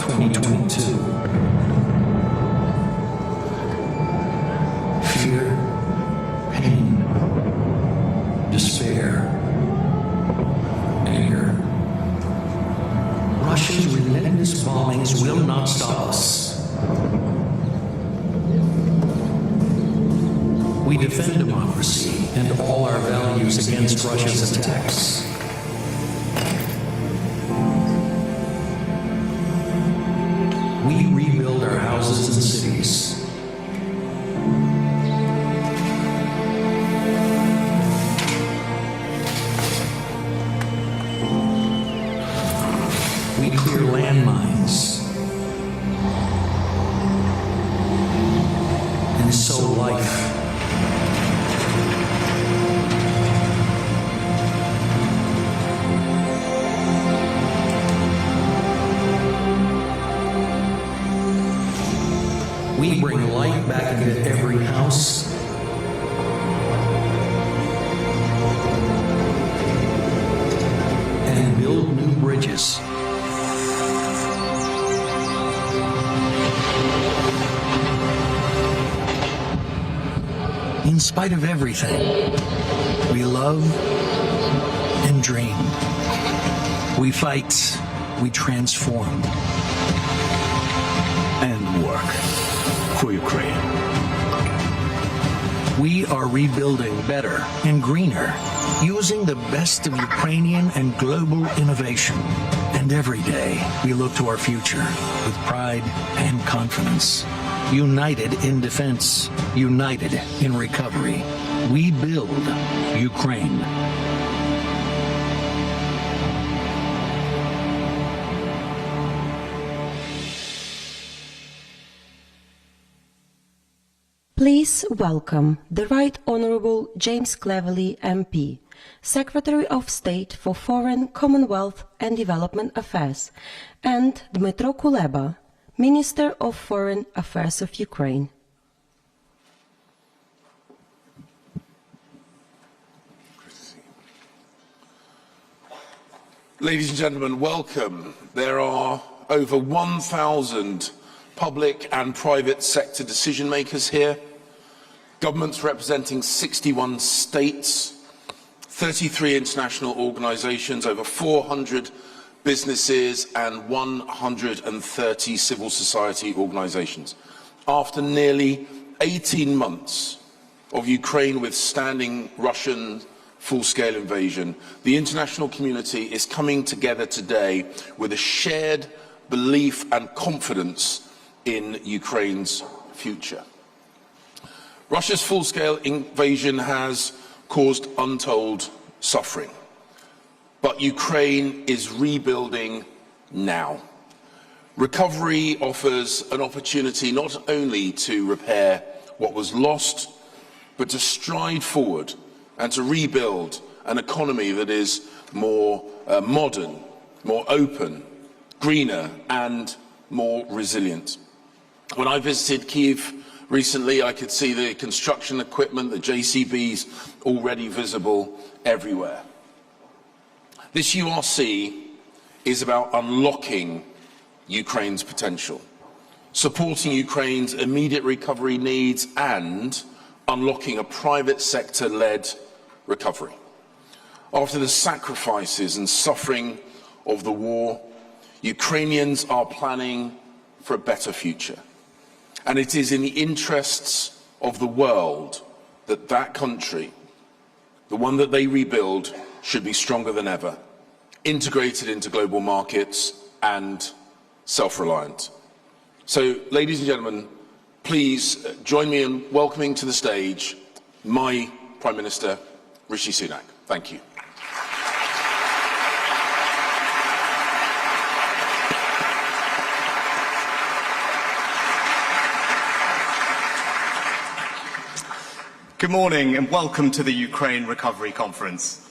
2022. Fear, pain, despair, anger. Russia's relentless bombings will not stop us. We defend democracy and all our values against Russia's attacks. We rebuild our houses and cities. We clear landmines and sow life. We bring light back into every house. And build new bridges. In spite of everything, we love and dream. We fight, we transform, and work for Ukraine. We are rebuilding better and greener, using the best of Ukrainian and global innovation. And every day, we look to our future with pride and confidence. United in defense, united in recovery. We build Ukraine. Please welcome the Right Honourable James Cleverly MP, Secretary of State for Foreign, Commonwealth and Development Affairs, and Dmytro Kuleba, Minister of Foreign Affairs of Ukraine. Ladies and gentlemen, welcome. There are over 1,000 public and private sector decision makers here. Governments representing 61 states, 33 international organizations, over 400 businesses and 130 civil society organizations. After nearly 18 months of Ukraine withstanding Russian full-scale invasion, the international community is coming together today with a shared belief and confidence in Ukraine's future. Russia's full-scale invasion has caused untold suffering, but Ukraine is rebuilding now. Recovery offers an opportunity not only to repair what was lost, but to stride forward and to rebuild an economy that is more modern, more open, greener and more resilient. When I visited Kyiv recently, I could see the construction equipment, the JCBs, already visible everywhere. This URC is about unlocking Ukraine's potential, supporting Ukraine's immediate recovery needs and unlocking a private sector-led recovery. After the sacrifices and suffering of the war, Ukrainians are planning for a better future. And it is in the interests of the world that that country, the one that they rebuild, should be stronger than ever, integrated into global markets and self-reliant. So, ladies and gentlemen, please join me in welcoming to the stage my Prime Minister, Rishi Sunak. Thank you. Good morning and welcome to the Ukraine Recovery Conference.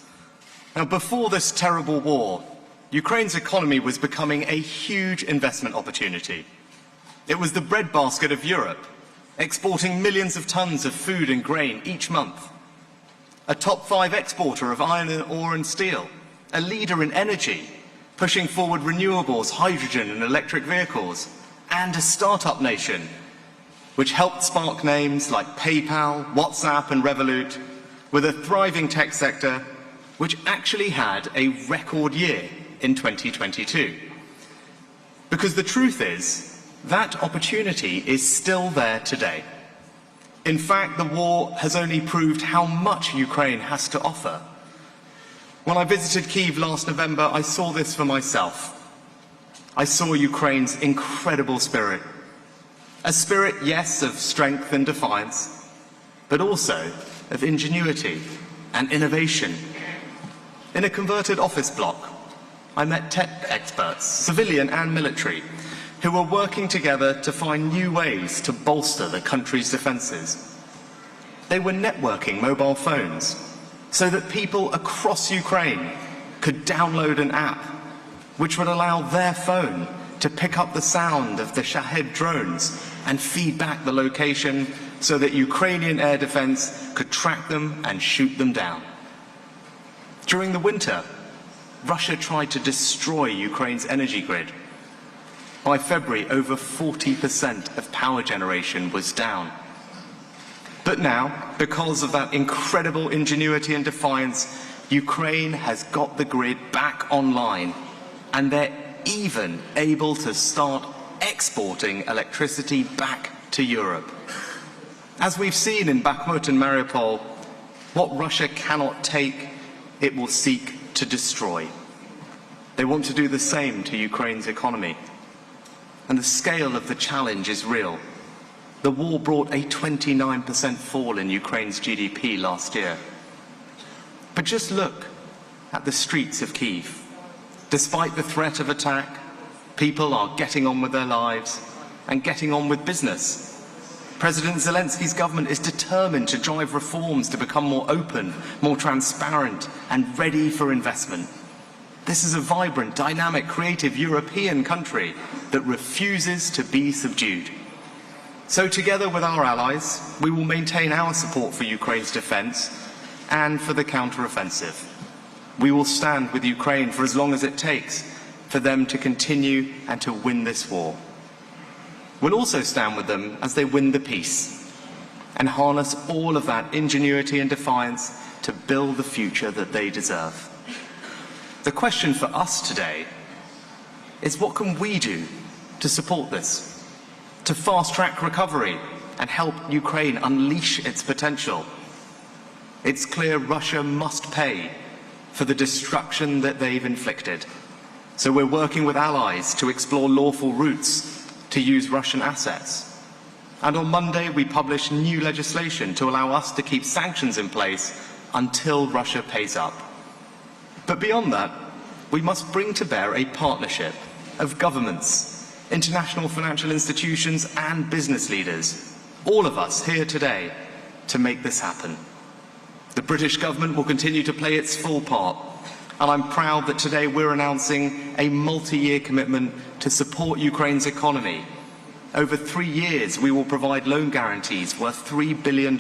Now, before this terrible war, Ukraine's economy was becoming a huge investment opportunity. It was the breadbasket of Europe, exporting millions of tons of food and grain each month. A top 5 exporter of iron ore and steel, a leader in energy, pushing forward renewables, hydrogen and electric vehicles, and a startup nation, which helped spark names like PayPal, WhatsApp and Revolut, with a thriving tech sector which actually had a record year in 2022. Because the truth is, that opportunity is still there today. In fact, the war has only proved how much Ukraine has to offer. When I visited Kyiv last November, I saw this for myself. I saw Ukraine's incredible spirit. A spirit, yes, of strength and defiance, but also of ingenuity and innovation. In a converted office block, I met tech experts, civilian and military, who were working together to find new ways to bolster the country's defences. They were networking mobile phones so that people across Ukraine could download an app which would allow their phone to pick up the sound of the Shahed drones and feed back the location so that Ukrainian air defense could track them and shoot them down. During the winter, Russia tried to destroy Ukraine's energy grid. By February, over 40% of power generation was down. But now, because of that incredible ingenuity and defiance, Ukraine has got the grid back online, and they're even able to start exporting electricity back to Europe. As we've seen in Bakhmut and Mariupol, what Russia cannot take, it will seek to destroy. They want to do the same to Ukraine's economy. And the scale of the challenge is real. The war brought a 29% fall in Ukraine's GDP last year. But just look at the streets of Kyiv. Despite the threat of attack, people are getting on with their lives and getting on with business. President Zelensky's government is determined to drive reforms to become more open, more transparent, and ready for investment. This is a vibrant, dynamic, creative European country that refuses to be subdued. So together with our allies, we will maintain our support for Ukraine's defence and for the counter-offensive. We will stand with Ukraine for as long as it takes for them to continue and to win this war. We'll also stand with them as they win the peace and harness all of that ingenuity and defiance to build the future that they deserve. The question for us today is, what can we do to support this, to fast-track recovery and help Ukraine unleash its potential? It's clear Russia must pay for the destruction that they've inflicted. So we're working with allies to explore lawful routes to use Russian assets. And on Monday, we published new legislation to allow us to keep sanctions in place until Russia pays up. But beyond that, we must bring to bear a partnership of governments, international financial institutions and business leaders, all of us here today, to make this happen. The British government will continue to play its full part, and I'm proud that today we're announcing a multi-year commitment to support Ukraine's economy. Over 3 years, we will provide loan guarantees worth $3 billion.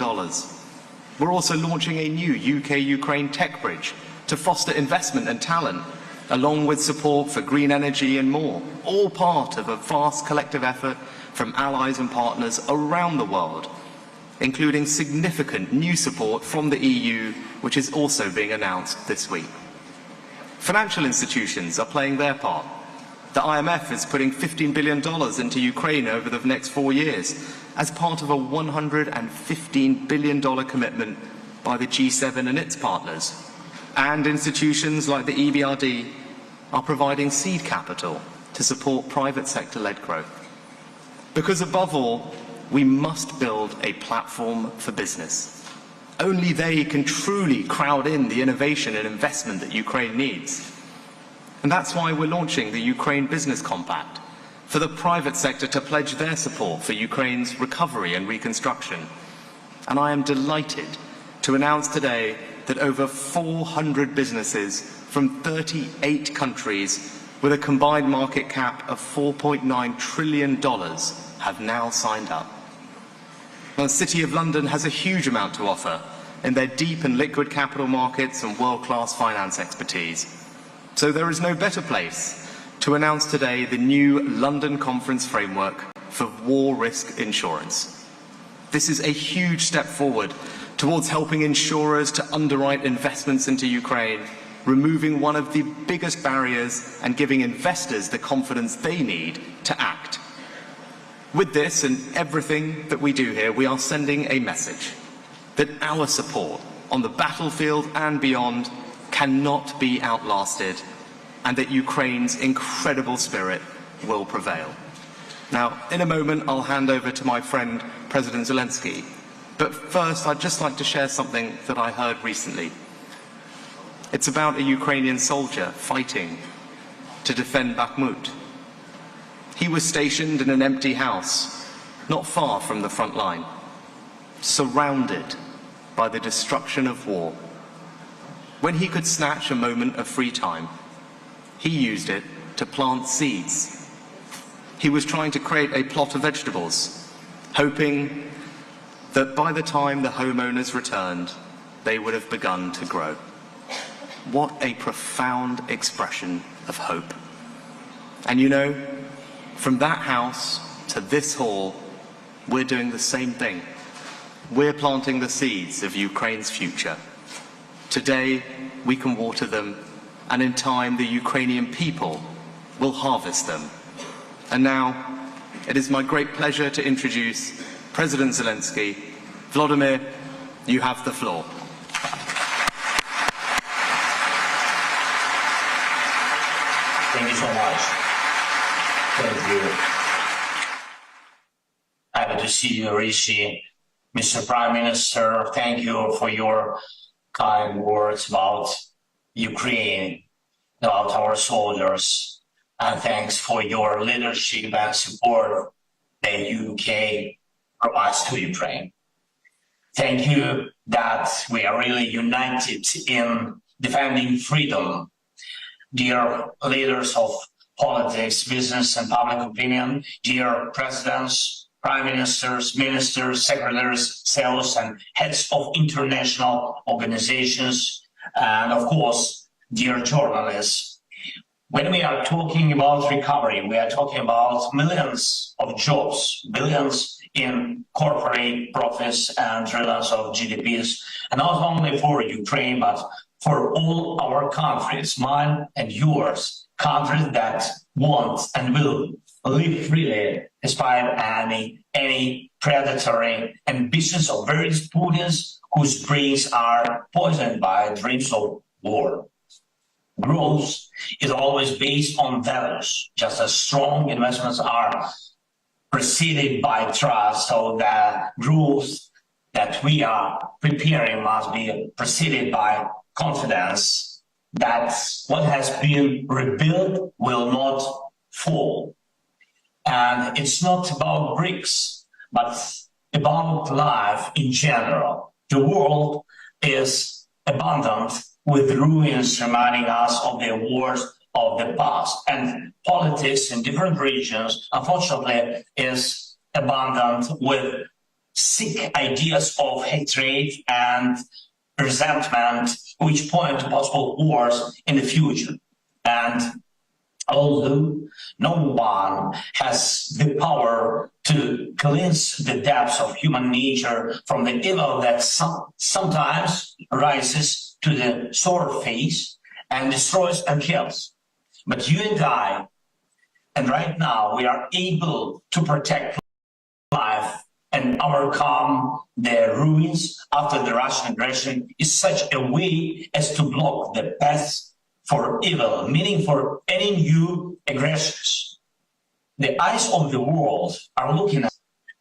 We're also launching a new UK-Ukraine tech bridge to foster investment and talent, along with support for green energy and more, all part of a vast collective effort from allies and partners around the world, including significant new support from the EU, which is also being announced this week. Financial institutions are playing their part. The IMF is putting $15 billion into Ukraine over the next 4 years as part of a $115 billion commitment by the G7 and its partners. And institutions like the EBRD are providing seed capital to support private sector-led growth. Because above all, we must build a platform for business. Only they can truly crowd in the innovation and investment that Ukraine needs. And that's why we're launching the Ukraine Business Compact, for the private sector to pledge their support for Ukraine's recovery and reconstruction. And I am delighted to announce today that over 400 businesses from 38 countries with a combined market cap of $4.9 trillion have now signed up. Now, the City of London has a huge amount to offer in their deep and liquid capital markets and world-class finance expertise. So there is no better place to announce today the new London Conference Framework for War Risk Insurance. This is a huge step forward towards helping insurers to underwrite investments into Ukraine, removing one of the biggest barriers and giving investors the confidence they need to act. With this and everything that we do here, we are sending a message that our support on the battlefield and beyond cannot be outlasted, and that Ukraine's incredible spirit will prevail. Now, in a moment, I'll hand over to my friend, President Zelensky. But first, I'd just like to share something that I heard recently. It's about a Ukrainian soldier fighting to defend Bakhmut. He was stationed in an empty house, not far from the front line, surrounded by the destruction of war. When he could snatch a moment of free time, he used it to plant seeds. He was trying to create a plot of vegetables, hoping that by the time the homeowners returned, they would have begun to grow. What a profound expression of hope. And you know, from that house to this hall, we're doing the same thing. We're planting the seeds of Ukraine's future. Today, we can water them, and in time, the Ukrainian people will harvest them. And now, it is my great pleasure to introduce President Zelensky. Vladimir, you have the floor. Thank you so much. Thank you. Happy to see you, Rishi. Mr. Prime Minister, thank you for your kind words about Ukraine, about our soldiers, and thanks for your leadership and support the UK provides to Ukraine. Thank you that we are really united in defending freedom. Dear leaders of politics, business, and public opinion, dear presidents, prime ministers, ministers, secretaries, CEOs, and heads of international organizations, and of course, dear journalists. When we are talking about recovery, we are talking about millions of jobs, billions in corporate profits and trillions of GDPs, and not only for Ukraine, but for all our countries, mine and yours, countries that want and will live freely despite any predatory ambitions of various Putins whose brains are poisoned by dreams of war. Growth is always based on values, just as strong investments are preceded by trust, so the growth that we are preparing must be preceded by confidence that what has been rebuilt will not fall. And it's not about bricks, but about life in general. The world is abundant with ruins reminding us of the wars of the past. And politics in different regions, unfortunately, is abundant with sick ideas of hatred and resentment, which point to possible wars in the future. And although no one has the power to cleanse the depths of human nature from the evil that sometimes rises to the surface and destroys and kills. But you and I, and right now, we are able to protect life and overcome the ruins after the Russian aggression in such a way as to block the path for evil, meaning for any new aggressions. The eyes of the world are looking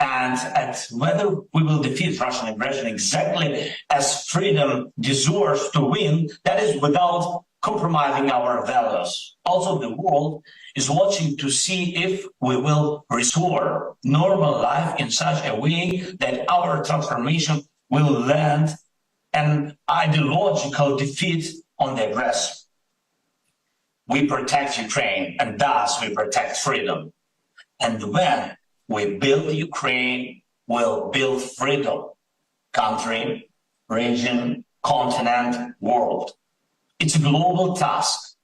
at whether we will defeat Russian aggression exactly as freedom deserves to win, that is without compromising our values. Also, the world is watching to see if we will restore normal life in such a way that our transformation will land an ideological defeat on the aggressor. We protect Ukraine, and thus we protect freedom. And when we build Ukraine, we'll build freedom, country, region, continent, world. It's a global task.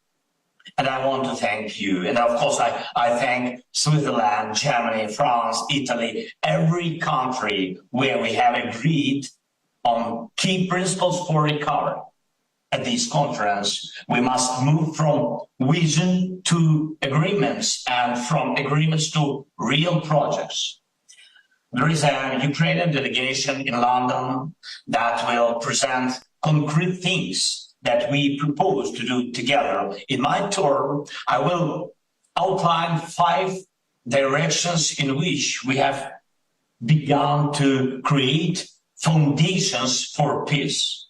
And I want to thank you. And of course, I thank Switzerland, Germany, France, Italy, every country where we have agreed on key principles for recovery. At this conference, we must move from vision to agreements and from agreements to real projects. There is a Ukrainian delegation in London that will present concrete things that we propose to do together. In my turn, I will outline 5 directions in which we have begun to create foundations for peace.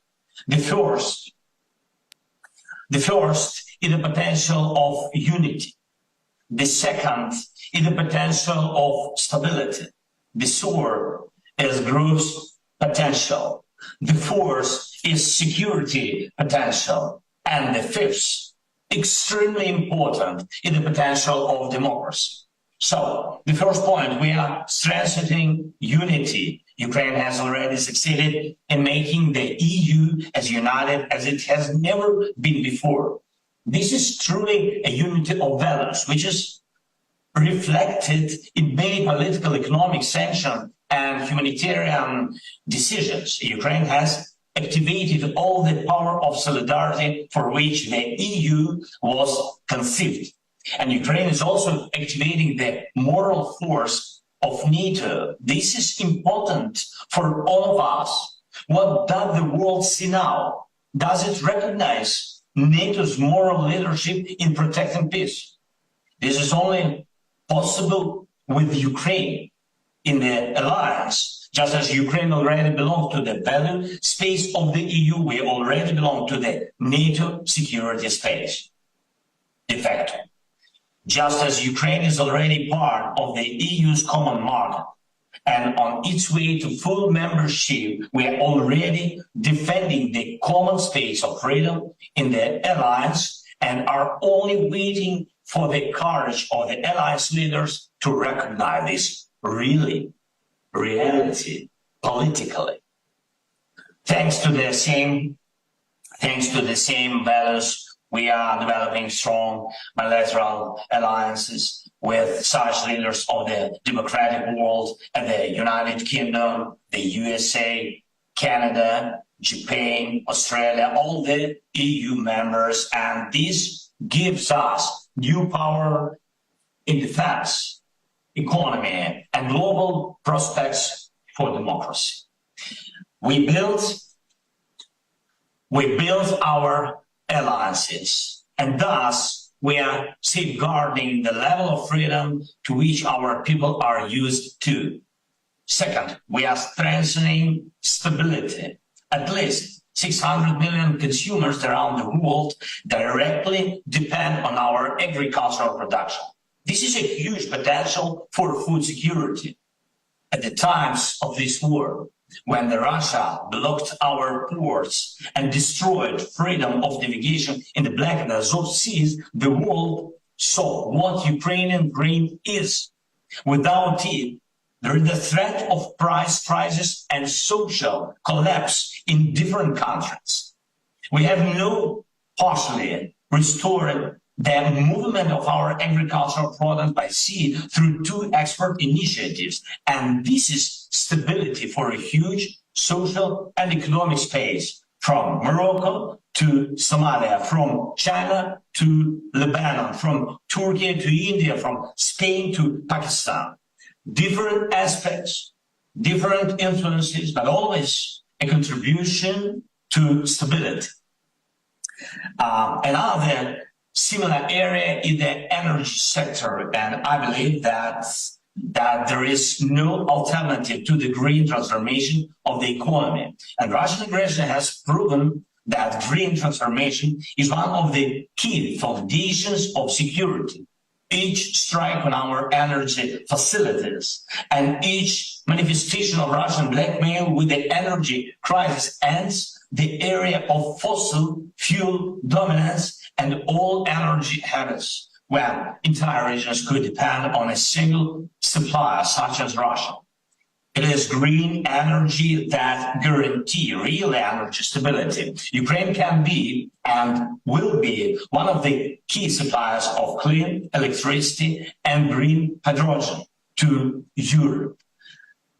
The first is the potential of unity. The second is the potential of stability. The third is growth potential. The fourth is security potential. And the fifth, extremely important, is the potential of democracy. So the first point, we are strengthening unity. Ukraine has already succeeded in making the EU as united as it has never been before. This is truly a unity of values, which is reflected in many political, economic sanctions and humanitarian decisions. Ukraine has activated all the power of solidarity for which the EU was conceived. And Ukraine is also activating the moral force of NATO. This is important for all of us. What does the world see now? Does it recognize NATO's moral leadership in protecting peace? This is only possible with Ukraine in the alliance. Just as Ukraine already belongs to the value space of the EU, we already belong to the NATO security space. De facto. Just as Ukraine is already part of the EU's common market and on its way to full membership, we are already defending the common space of freedom in the alliance and are only waiting for the courage of the alliance leaders to recognize this reality politically. Thanks to the same values, we are developing strong bilateral alliances with such leaders of the democratic world and the United Kingdom, the USA, Canada, Japan, Australia, all the EU members. And this gives us new power in defense, economy, and global prospects for democracy. We build our alliances, and thus we are safeguarding the level of freedom to which our people are used to. Second, we are strengthening stability. At least 600 million consumers around the world directly depend on our agricultural production. This is a huge potential for food security. At the times of this war, when Russia blocked our ports and destroyed freedom of navigation in the Black and Azov seas, the world saw what Ukrainian grain is. Without it, there is the threat of price rises and social collapse in different countries. We have now partially restored the movement of our agricultural products by sea through 2 export initiatives. And this is stability for a huge social and economic space, from Morocco to Somalia, from China to Lebanon, from Turkey to India, from Spain to Pakistan. Different aspects, different influences, but always a contribution to stability. Another similar area in the energy sector, and I believe that there is no alternative to the green transformation of the economy. And Russian aggression has proven that green transformation is one of the key foundations of security. Each strike on our energy facilities and each manifestation of Russian blackmail with the energy crisis ends the area of fossil fuel dominance and all energy habits, when entire regions could depend on a single supplier, such as Russia. It is green energy that guarantee real energy stability. Ukraine can be and will be one of the key suppliers of clean electricity and green hydrogen to Europe.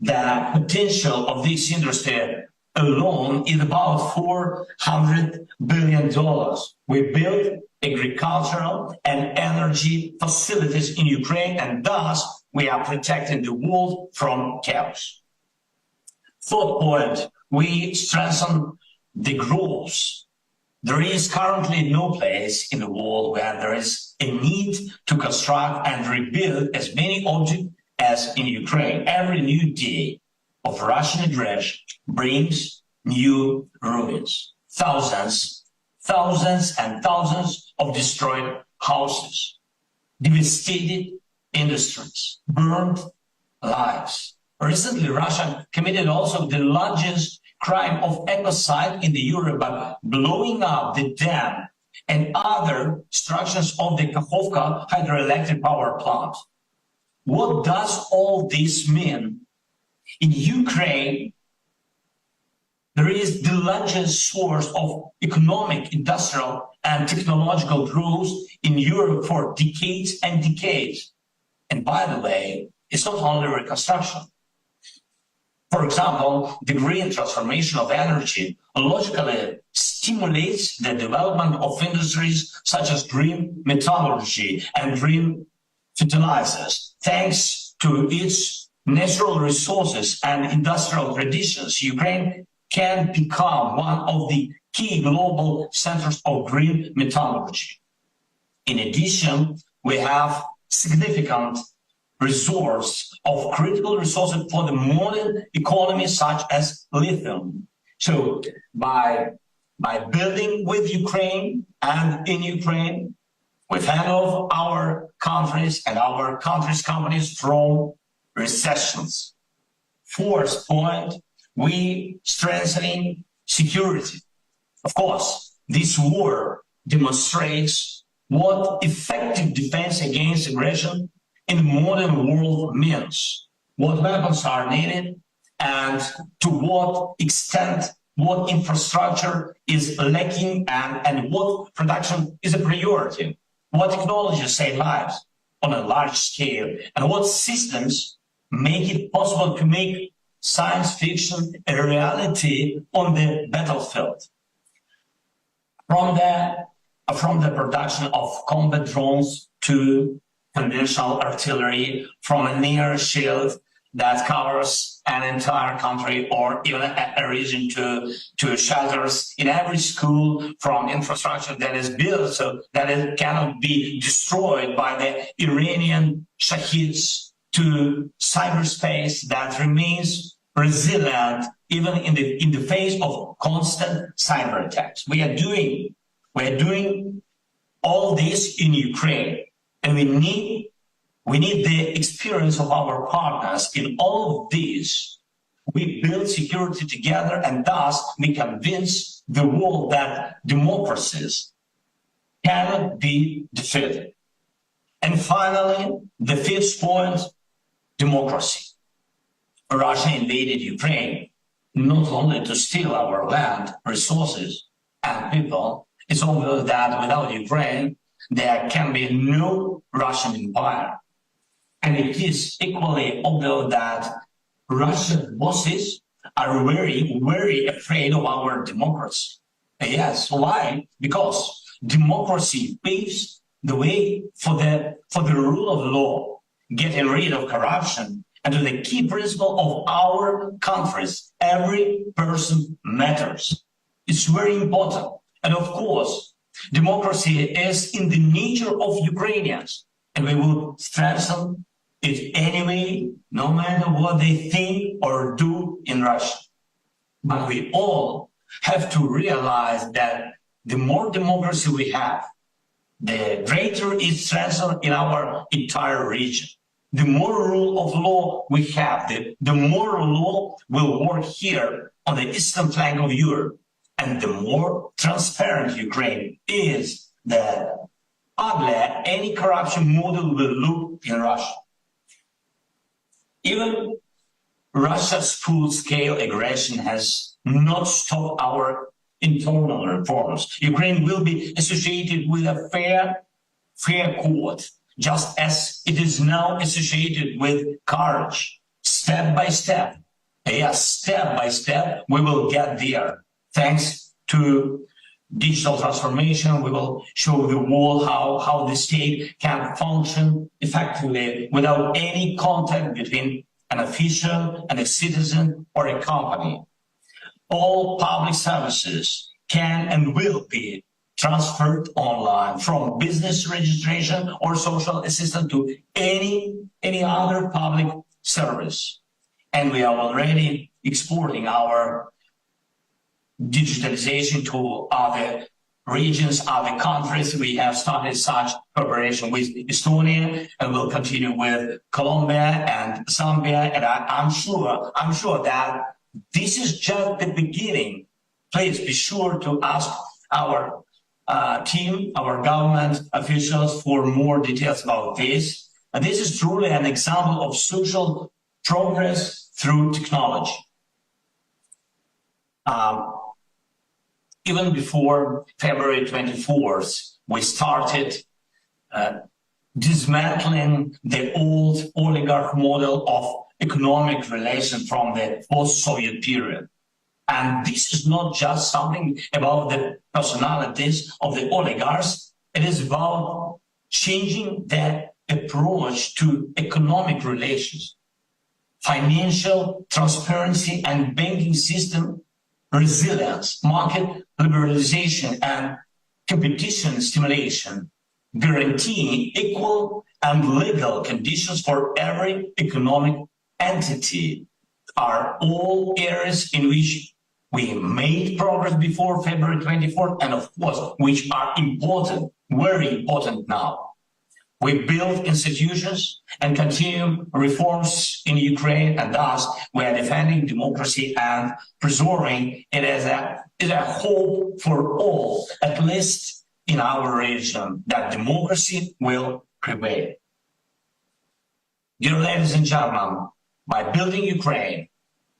The potential of this industry alone is about $400 billion. We build agricultural and energy facilities in Ukraine, and thus we are protecting the world from chaos. Third point, we strengthen the growth. There is currently no place in the world where there is a need to construct and rebuild as many objects as in Ukraine. Every new day of Russian aggression brings new ruins. Thousands and thousands of destroyed houses, devastated industries, burned lives. Recently, Russia committed also the largest crime of ecocide in the Europe by blowing up the dam and other structures of the Kakhovka hydroelectric power plant. What does all this mean? In Ukraine, there is the largest source of economic, industrial, and technological growth in Europe for decades and decades. And by the way, it's not only reconstruction. For example, the green transformation of energy logically stimulates the development of industries such as green metallurgy and green fertilizers. Thanks to its natural resources and industrial traditions, Ukraine can become one of the key global centers of green metallurgy. In addition, we have significant resource of critical resources for the modern economy, such as lithium. So by building with Ukraine and in Ukraine, we fend off our countries and our countries' companies from recessions. Fourth point, we strengthening security. Of course, this war demonstrates what effective defense against aggression in the modern world means, what weapons are needed, and to what extent what infrastructure is lacking, and what production is a priority, what technologies save lives on a large scale, and what systems make it possible to make science fiction a reality on the battlefield. From the production of combat drones to conventional artillery, from a near shield that covers an entire country or even a region to shelters in every school, from infrastructure that is built so that it cannot be destroyed by the Iranian Shaheeds, to cyberspace that remains resilient even in the face of constant cyber attacks. We are doing all this in Ukraine. And we need the experience of our partners in all of this. We build security together, and thus we convince the world that democracies cannot be defeated. And finally, the fifth point, democracy. Russia invaded Ukraine not only to steal our land, resources, and people. It's obvious that without Ukraine, there can be no Russian empire. And it is equally obvious that Russian bosses are very, very afraid of our democracy. Yes, why? Because democracy paves the way for the rule of law, getting rid of corruption, and to the key principle of our countries, every person matters. It's very important. And of course, democracy is in the nature of Ukrainians, and we will strengthen it anyway, no matter what they think or do in Russia. But we all have to realize that the more democracy we have, the greater its strength in our entire region. The more rule of law we have, the more law will work here on the eastern flank of Europe. And the more transparent Ukraine is, the uglier any corruption model will look in Russia. Even Russia's full-scale aggression has not stopped our internal reforms. Ukraine will be associated with a fair court, just as it is now associated with courage. Step by step, yes, step by step, we will get there. Thanks to digital transformation, we will show the world how the state can function effectively without any contact between an official and a citizen or a company. All public services can and will be transferred online, from business registration or social assistance to any other public service. And we are already exporting our digitalization to other regions, other countries. We have started such cooperation with Estonia, and we'll continue with Colombia and Zambia. And I'm sure that this is just the beginning. Please be sure to ask our team, our government officials, for more details about this. And this is truly an example of social progress through technology. Even before February 24th, we started dismantling the old oligarch model of economic relations from the post-Soviet period. And this is not just something about the personalities of the oligarchs. It is about changing the approach to economic relations, financial transparency and banking system resilience, market liberalization and competition stimulation, guaranteeing equal and legal conditions for every economic entity, are all areas in which we made progress before February 24th, and of course, which are important, very important now. We build institutions and continue reforms in Ukraine, and thus we are defending democracy and preserving it as a hope for all, at least in our region, that democracy will prevail. Dear ladies and gentlemen, by building Ukraine,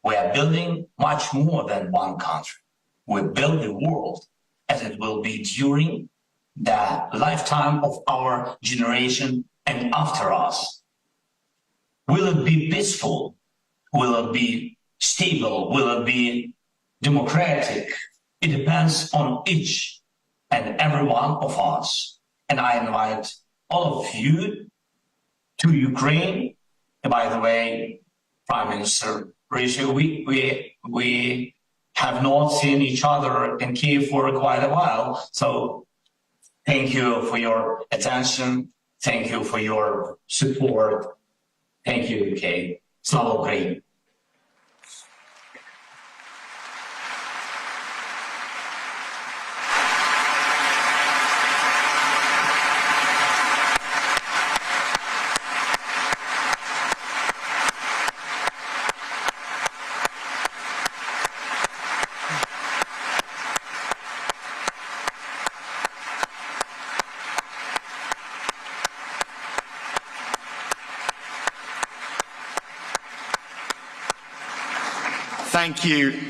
we are building much more than one country. We build the world as it will be during the lifetime of our generation and after us. Will it be peaceful? Will it be stable? Will it be democratic? It depends on each and every one of us. And I invite all of you to Ukraine. And by the way, Prime Minister Rishi, we have not seen each other in Kiev for quite a while. So thank you for your attention. Thank you for your support. Thank you, UK. Slava Ukraini.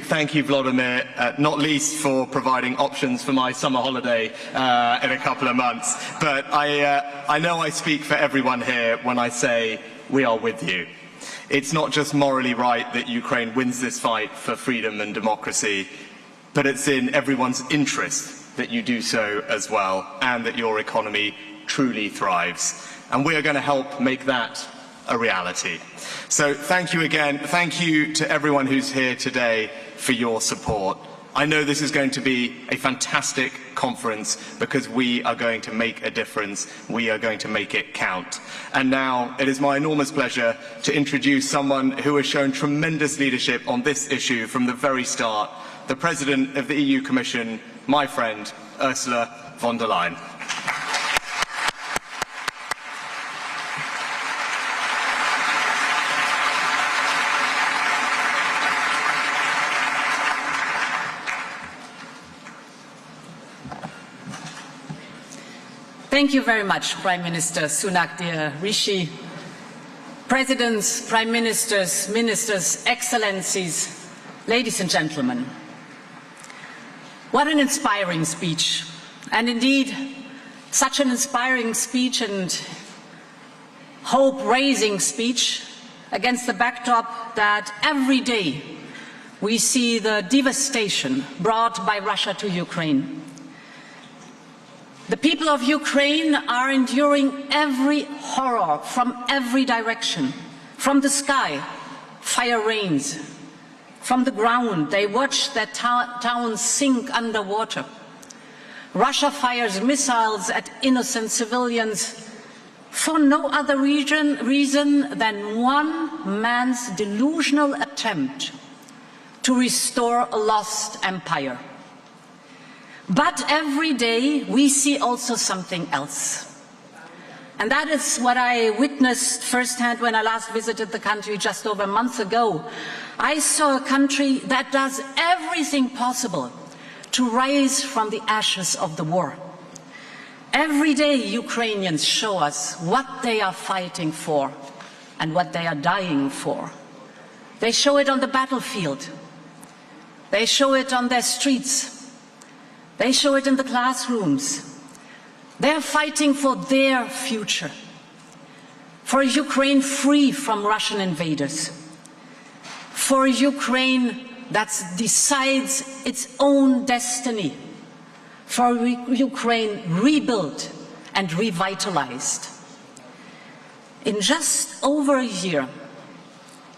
Thank you, Vladimir, not least for providing options for my summer holiday in a couple of months. But I know I speak for everyone here when I say we are with you. It's not just morally right that Ukraine wins this fight for freedom and democracy, but it's in everyone's interest that you do so as well, and that your economy truly thrives. And we are going to help make that a reality. So thank you again. Thank you to everyone who's here today for your support. I know this is going to be a fantastic conference because we are going to make a difference. We are going to make it count. And now it is my enormous pleasure to introduce someone who has shown tremendous leadership on this issue from the very start, the President of the EU Commission, my friend, Ursula von der Leyen. Thank you very much, Prime Minister Sunak, dear Rishi. Presidents, Prime Ministers, Ministers, Excellencies, ladies and gentlemen, what an inspiring speech. And indeed, such an inspiring speech and hope-raising speech against the backdrop that every day we see the devastation brought by Russia to Ukraine. The people of Ukraine are enduring every horror from every direction. From the sky, fire rains. From the ground, they watch their towns sink underwater. Russia fires missiles at innocent civilians for no other reason than one man's delusional attempt to restore a lost empire. But every day we see also something else. And that is what I witnessed firsthand when I last visited the country just over a month ago. I saw a country that does everything possible to rise from the ashes of the war. Every day Ukrainians show us what they are fighting for and what they are dying for. They show it on the battlefield. They show it on their streets. They show it in the classrooms. They're fighting for their future, for a Ukraine free from Russian invaders, for a Ukraine that decides its own destiny, for a Ukraine rebuilt and revitalized. In just over a year,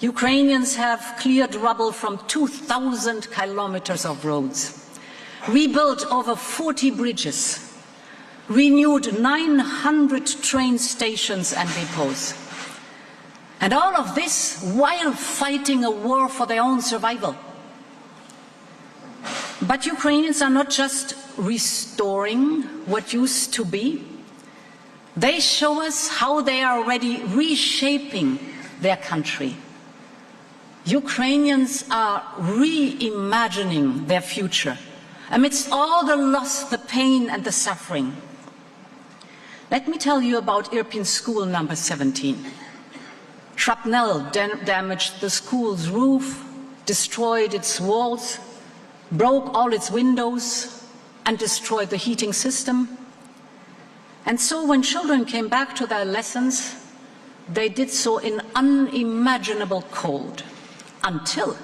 Ukrainians have cleared rubble from 2,000 kilometers of roads, rebuilt over 40 bridges, renewed 900 train stations and depots. And all of this while fighting a war for their own survival. But Ukrainians are not just restoring what used to be. They show us how they are already reshaping their country. Ukrainians are reimagining their future amidst all the loss, the pain and the suffering. Let me tell you about Irpin School number 17. Shrapnel damaged the school's roof, destroyed its walls, broke all its windows and destroyed the heating system. And so when children came back to their lessons, they did so in unimaginable cold, until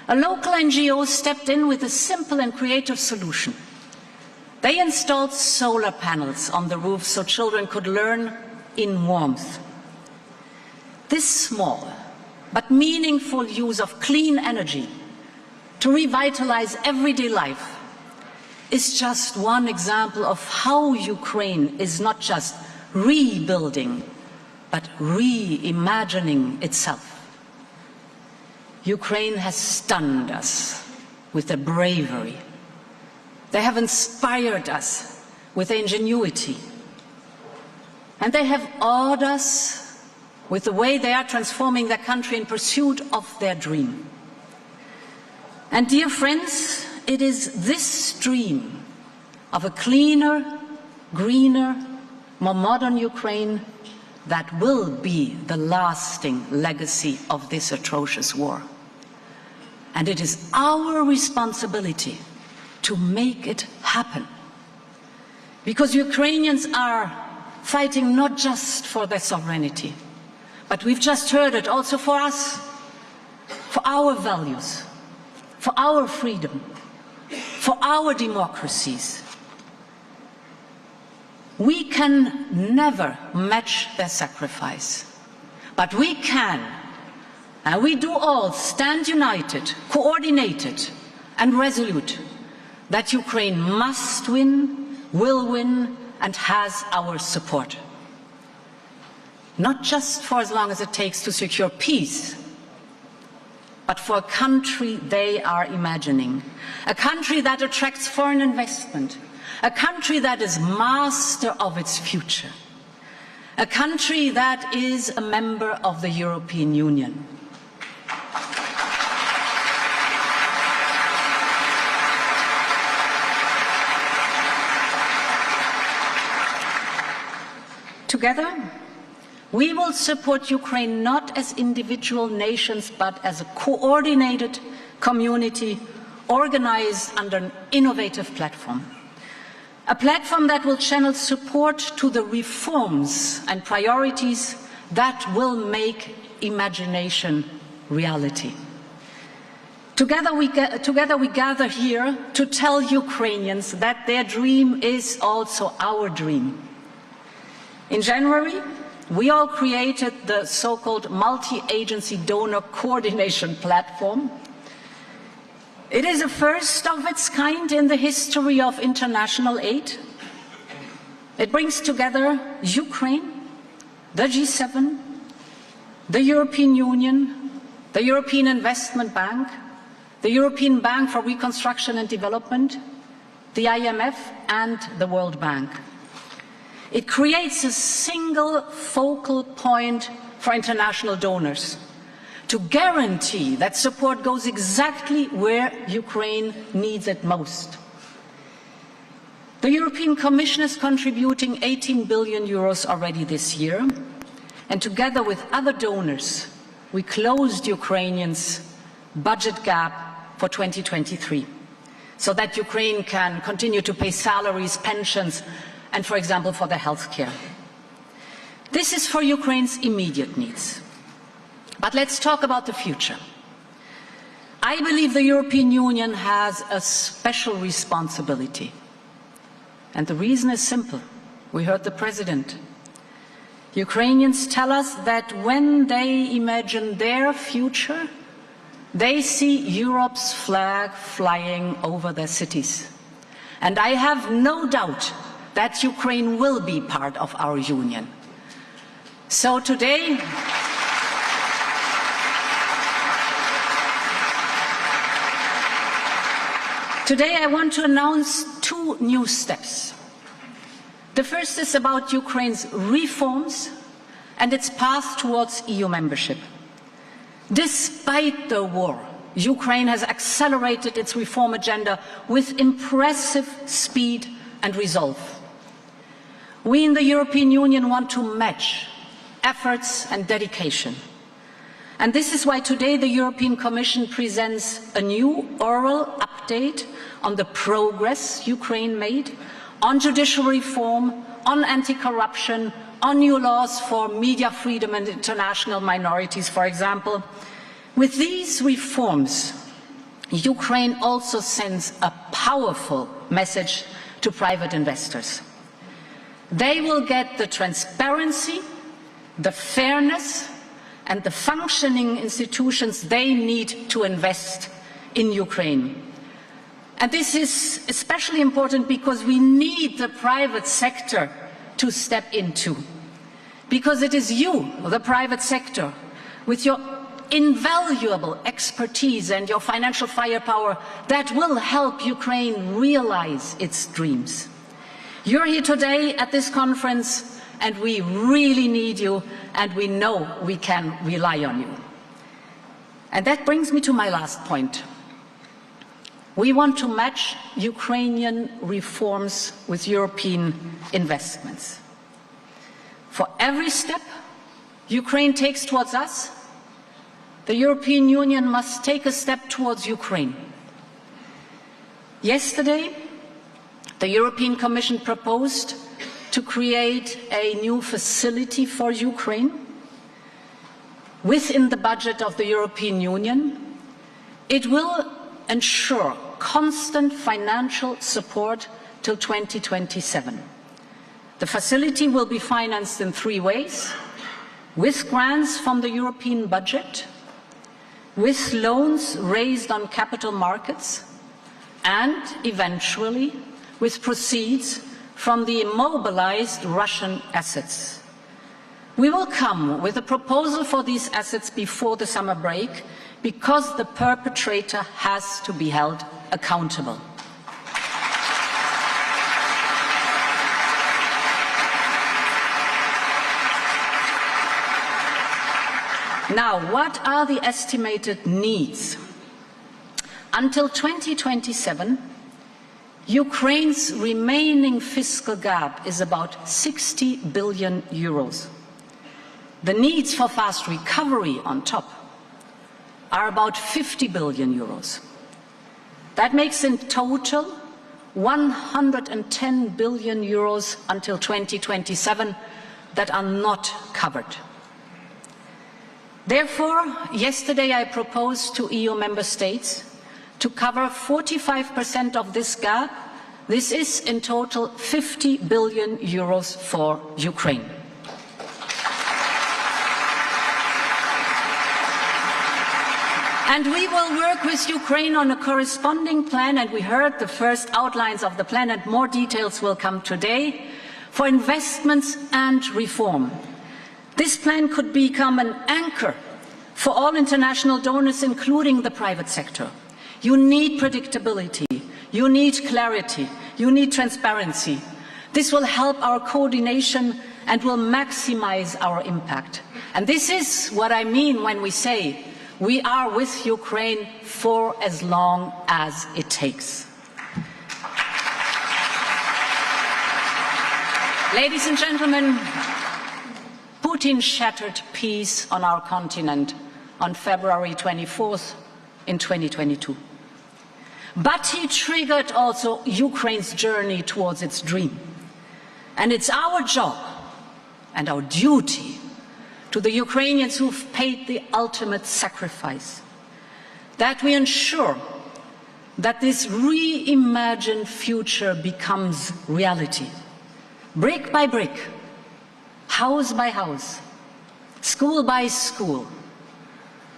a local NGO stepped in with a simple and creative solution. They installed solar panels on the roof so children could learn in warmth. This small but meaningful use of clean energy to revitalize everyday life is just one example of how Ukraine is not just rebuilding, but reimagining itself. Ukraine has stunned us with their bravery. They have inspired us with their ingenuity. And they have awed us with the way they are transforming their country in pursuit of their dream. And dear friends, it is this dream of a cleaner, greener, more modern Ukraine that will be the lasting legacy of this atrocious war. And it is our responsibility to make it happen. Because Ukrainians are fighting not just for their sovereignty, but we've just heard it also for us, for our values, for our freedom, for our democracies. We can never match their sacrifice, but we can, and we do all stand united, coordinated, and resolute that Ukraine must win, will win, and has our support. Not just for as long as it takes to secure peace, but for a country they are imagining, a country that attracts foreign investment, a country that is master of its future, a country that is a member of the European Union. Together, We will support Ukraine not as individual nations, but as a coordinated community organized under an innovative platform. A platform that will channel support to the reforms and priorities that will make imagination reality. Together we gather here to tell Ukrainians that their dream is also our dream. In January, we all created the so-called multi-agency donor coordination platform. It is a first of its kind in the history of international aid. It brings together Ukraine, the G7, the European Union, the European Investment Bank, the European Bank for Reconstruction and Development, the IMF, and the World Bank. It creates a single focal point for international donors to guarantee that support goes exactly where Ukraine needs it most. The European Commission is contributing 18 billion euros already this year, and together with other donors, we closed Ukrainians' budget gap for 2023, so that Ukraine can continue to pay salaries, pensions, and, for example, for the health care. This is for Ukraine's immediate needs. But let's talk about the future. I believe the European Union has a special responsibility. And the reason is simple. We heard the President. Ukrainians tell us that when they imagine their future, they see Europe's flag flying over their cities. And I have no doubt that Ukraine will be part of our union. So today, I want to announce two new steps. The first is about Ukraine's reforms and its path towards EU membership. Despite the war, Ukraine has accelerated its reform agenda with impressive speed and resolve. We in the European Union want to match efforts and dedication. And this is why today the European Commission presents a new oral update on the progress Ukraine made on judicial reform, on anti-corruption, on new laws for media freedom and international minorities, for example. With these reforms, Ukraine also sends a powerful message to private investors. They will get the transparency, the fairness, and the functioning institutions they need to invest in Ukraine. And this is especially important because we need the private sector to step into. Because it is you, the private sector, with your invaluable expertise and your financial firepower that will help Ukraine realize its dreams. You're here today at this conference, and we really need you, and we know we can rely on you. And that brings me to my last point. We want to match Ukrainian reforms with European investments. For every step Ukraine takes towards us, the European Union must take a step towards Ukraine. Yesterday, the European Commission proposed to create a new facility for Ukraine within the budget of the European Union. It will ensure constant financial support till 2027. The facility will be financed in three ways: with grants from the European budget, with loans raised on capital markets, and eventually with proceeds from the immobilized Russian assets. We will come with a proposal for these assets before the summer break, because the perpetrator has to be held accountable. Now, what are the estimated needs? Until 2027, Ukraine's remaining fiscal gap is about 60 billion euros. the needs for fast recovery on top are about 50 billion euros. That makes in total 110 billion euros until 2027 that are not covered. Therefore, yesterday I proposed to EU member states to cover 45% of this gap. This is in total 50 billion euros for Ukraine. And we will work with Ukraine on a corresponding plan, and we heard the first outlines of the plan, and more details will come today, for investments and reform. This plan could become an anchor for all international donors, including the private sector. You need predictability, you need clarity, you need transparency. This will help our coordination and will maximize our impact. And this is what I mean when we say we are with Ukraine for as long as it takes. Ladies and gentlemen, Putin shattered peace on our continent on February 24th in 2022. But he triggered also Ukraine's journey towards its dream. And it's our job and our duty to the Ukrainians who've paid the ultimate sacrifice, that we ensure that this reimagined future becomes reality, brick by brick, house by house, school by school.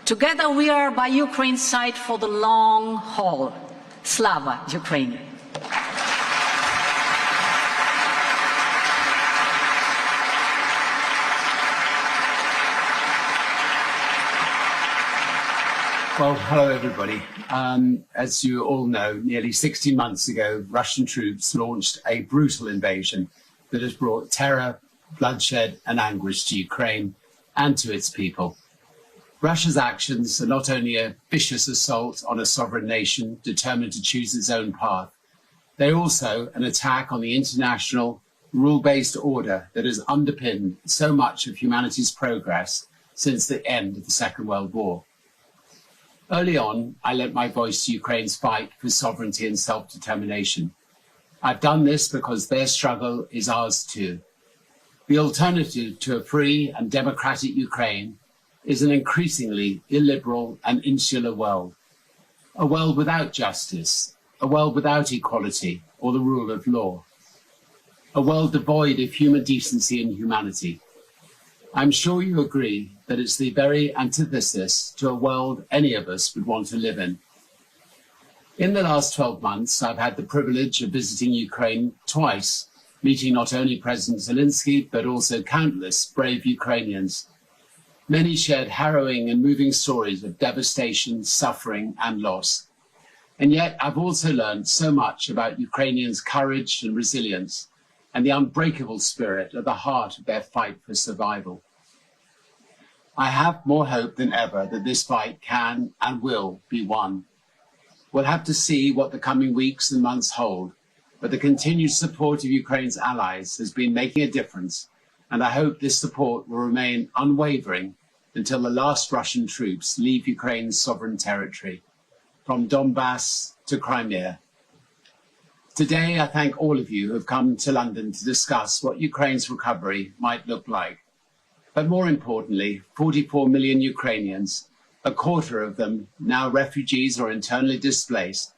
Together we are by Ukraine's side for the long haul. Slava Ukraine. Well, hello everybody. As you all know, nearly 16 months ago, Russian troops launched a brutal invasion that has brought terror, bloodshed and anguish to Ukraine and to its people. Russia's actions are not only a vicious assault on a sovereign nation determined to choose its own path, they're also an attack on the international rule-based order that has underpinned so much of humanity's progress since the end of the Second World War. Early on, I lent my voice to Ukraine's fight for sovereignty and self-determination. I've done this because their struggle is ours too. The alternative to a free and democratic Ukraine is an increasingly illiberal and insular world. A world without justice, a world without equality or the rule of law. A world devoid of human decency and humanity. I'm sure you agree that it's the very antithesis to a world any of us would want to live in. In the last 12 months, I've had the privilege of visiting Ukraine twice, meeting not only President Zelensky, but also countless brave Ukrainians. Many shared harrowing and moving stories of devastation, suffering, and loss. And yet, I've also learned so much about Ukrainians' courage and resilience, and the unbreakable spirit at the heart of their fight for survival. I have more hope than ever that this fight can and will be won. We'll have to see what the coming weeks and months hold, but the continued support of Ukraine's allies has been making a difference, and I hope this support will remain unwavering until the last Russian troops leave Ukraine's sovereign territory, from Donbass to Crimea. Today, I thank all of you who have come to London to discuss what Ukraine's recovery might look like. But more importantly, 44 million Ukrainians, a quarter of them now refugees or internally displaced,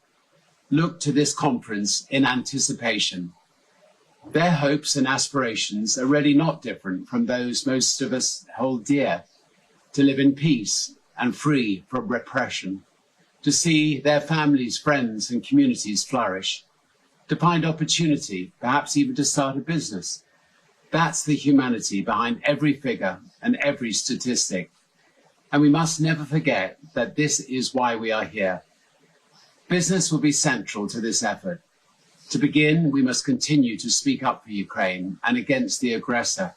look to this conference in anticipation. Their hopes and aspirations are really not different from those most of us hold dear: to live in peace and free from repression, to see their families, friends and communities flourish, to find opportunity, perhaps even to start a business. That's the humanity behind every figure and every statistic. And we must never forget that this is why we are here. Business will be central to this effort. To begin, we must continue to speak up for Ukraine and against the aggressor.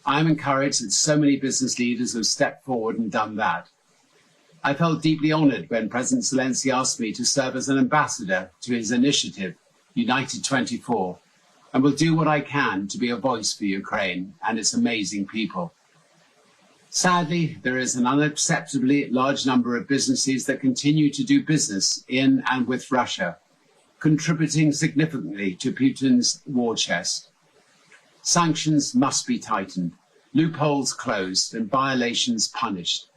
I am encouraged that so many business leaders have stepped forward and done that. I felt deeply honored when President Zelensky asked me to serve as an ambassador to his initiative, United 24, and will do what I can to be a voice for Ukraine and its amazing people. Sadly, there is an unacceptably large number of businesses that continue to do business in and with Russia, contributing significantly to Putin's war chest. Sanctions must be tightened, loopholes closed, and violations punished.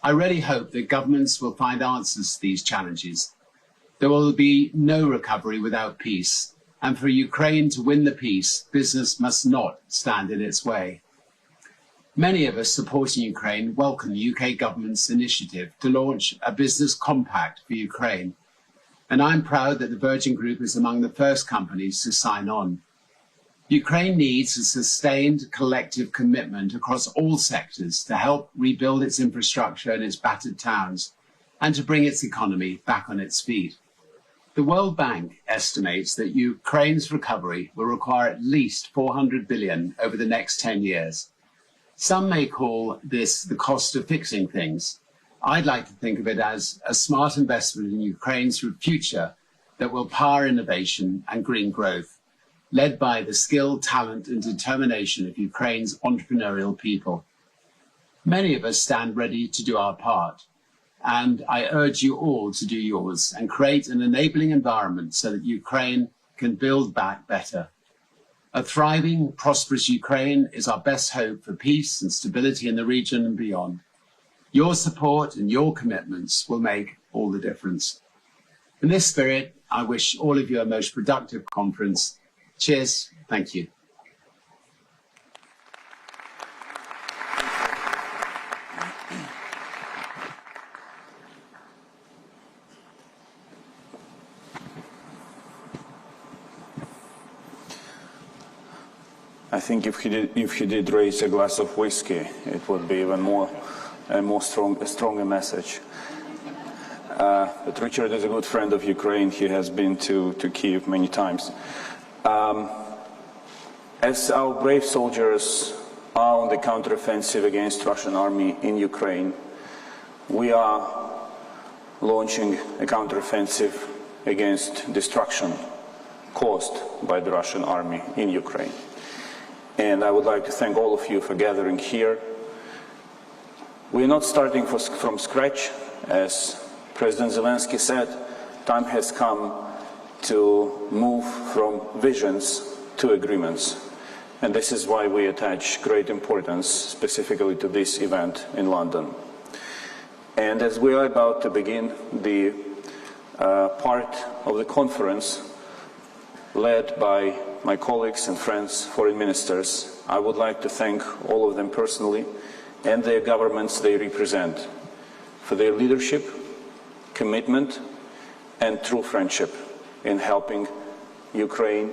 I really hope that governments will find answers to these challenges. There will be no recovery without peace, and for Ukraine to win the peace, business must not stand in its way. Many of us supporting Ukraine welcome the UK government's initiative to launch a business compact for Ukraine, and I'm proud that the Virgin Group is among the first companies to sign on. Ukraine needs a sustained collective commitment across all sectors to help rebuild its infrastructure and its battered towns, and to bring its economy back on its feet. The World Bank estimates that Ukraine's recovery will require at least 400 billion over the next 10 years. Some may call this the cost of fixing things. I'd like to think of it as a smart investment in Ukraine's future that will power innovation and green growth, led by the skill, talent, and determination of Ukraine's entrepreneurial people. Many of us stand ready to do our part, and I urge you all to do yours and create an enabling environment so that Ukraine can build back better. A thriving, prosperous Ukraine is our best hope for peace and stability in the region and beyond. Your support and your commitments will make all the difference. In this spirit, I wish all of you a most productive conference. Cheers. Thank you. I think if he did raise a glass of whiskey, it would be even a stronger message. But Richard is a good friend of Ukraine. He has been to Kyiv many times. As our brave soldiers are on the counteroffensive against Russian army in Ukraine, we are launching a counteroffensive against destruction caused by the Russian army in Ukraine. And I would like to thank all of you for gathering here. We are not starting from scratch. As President Zelensky said, time has come to move from visions to agreements. And this is why we attach great importance specifically to this event in London. And as we are about to begin the part of the conference led by my colleagues and friends, foreign ministers, I would like to thank all of them personally and their governments they represent for their leadership, commitment, and true friendship in helping Ukraine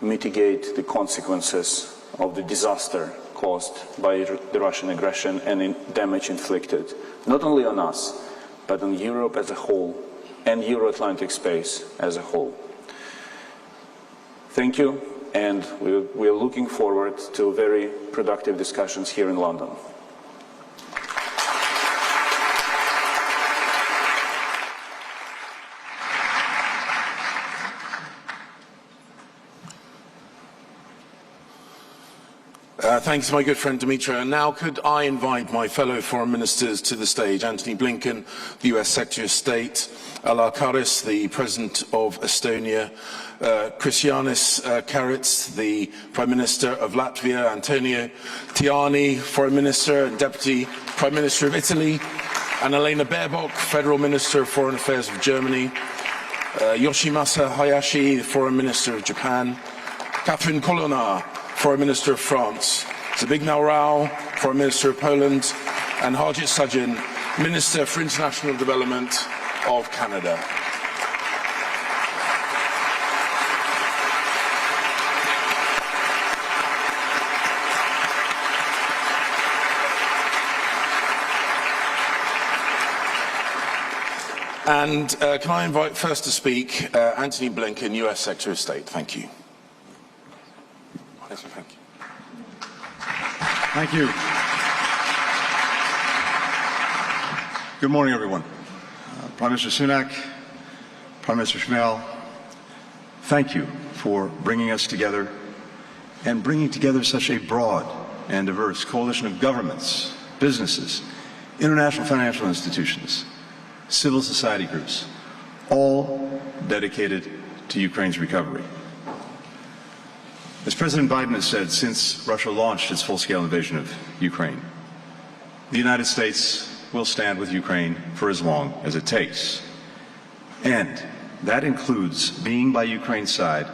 mitigate the consequences of the disaster caused by the Russian aggression and the damage inflicted, not only on us, but on Europe as a whole and Euro-Atlantic space as a whole. Thank you, and we're looking forward to very productive discussions here in London. Thanks, my good friend Dmytro. And now could I invite my fellow foreign ministers to the stage, Antony Blinken, the US Secretary of State, Ala Karis, the President of Estonia, Kristianis Kariņš, the Prime Minister of Latvia, Antonio Tajani, Foreign Minister and Deputy Prime Minister of Italy, Annalena Baerbock, Federal Minister of Foreign Affairs of Germany, Yoshimasa Hayashi, the Foreign Minister of Japan, Catherine Colonna, Foreign Minister of France, Zbigniew Rau, Foreign Minister of Poland, and Harjit Sajjan, Minister for International Development of Canada. And can I invite first to speak Antony Blinken, US Secretary of State. Thank you. Thank you. Good morning, everyone. Prime Minister Sunak, Prime Minister Schmel, thank you for bringing us together and bringing together such a broad and diverse coalition of governments businesses, international financial institutions, civil society groups, all dedicated to Ukraine's recovery. As President Biden has said since Russia launched its full-scale invasion of Ukraine, the United States will stand with Ukraine for as long as it takes. And that includes being by Ukraine's side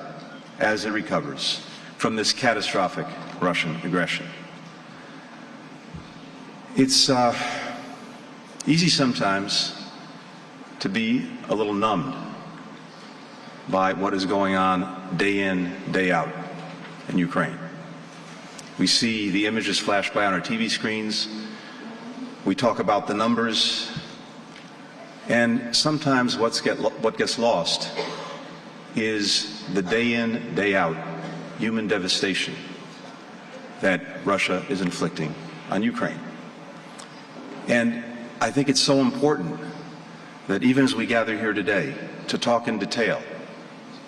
as it recovers from this catastrophic Russian aggression. It's easy sometimes to be a little numbed by what is going on day in, day out in Ukraine. We see the images flash by on our TV screens. We talk about the numbers. And sometimes what gets lost is the day in, day out human devastation that Russia is inflicting on Ukraine. And I think it's so important that even as we gather here today to talk in detail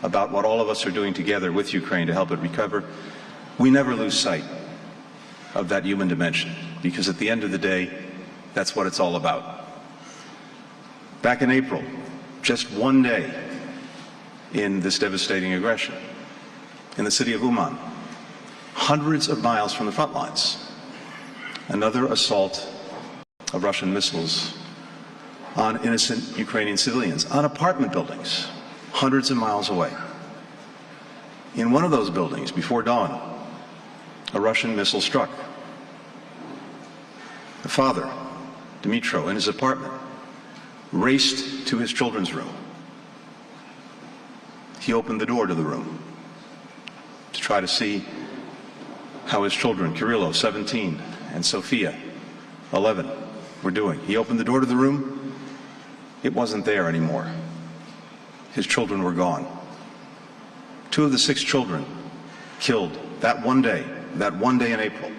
about what all of us are doing together with Ukraine to help it recover, we never lose sight of that human dimension, because at the end of the day, that's what it's all about. Back in April, just one day in this devastating aggression, in the city of Uman, hundreds of miles from the front lines, another assault of Russian missiles on innocent Ukrainian civilians, on apartment buildings, hundreds of miles away. In one of those buildings, before dawn, a Russian missile struck. The father, Dmitro, in his apartment, raced to his children's room. He opened the door to the room to try to see how his children, Kirilo, 17, and Sofia, 11, were doing. He opened the door to the room. It wasn't there anymore. His children were gone. 2 of the 6 children killed that one day in April,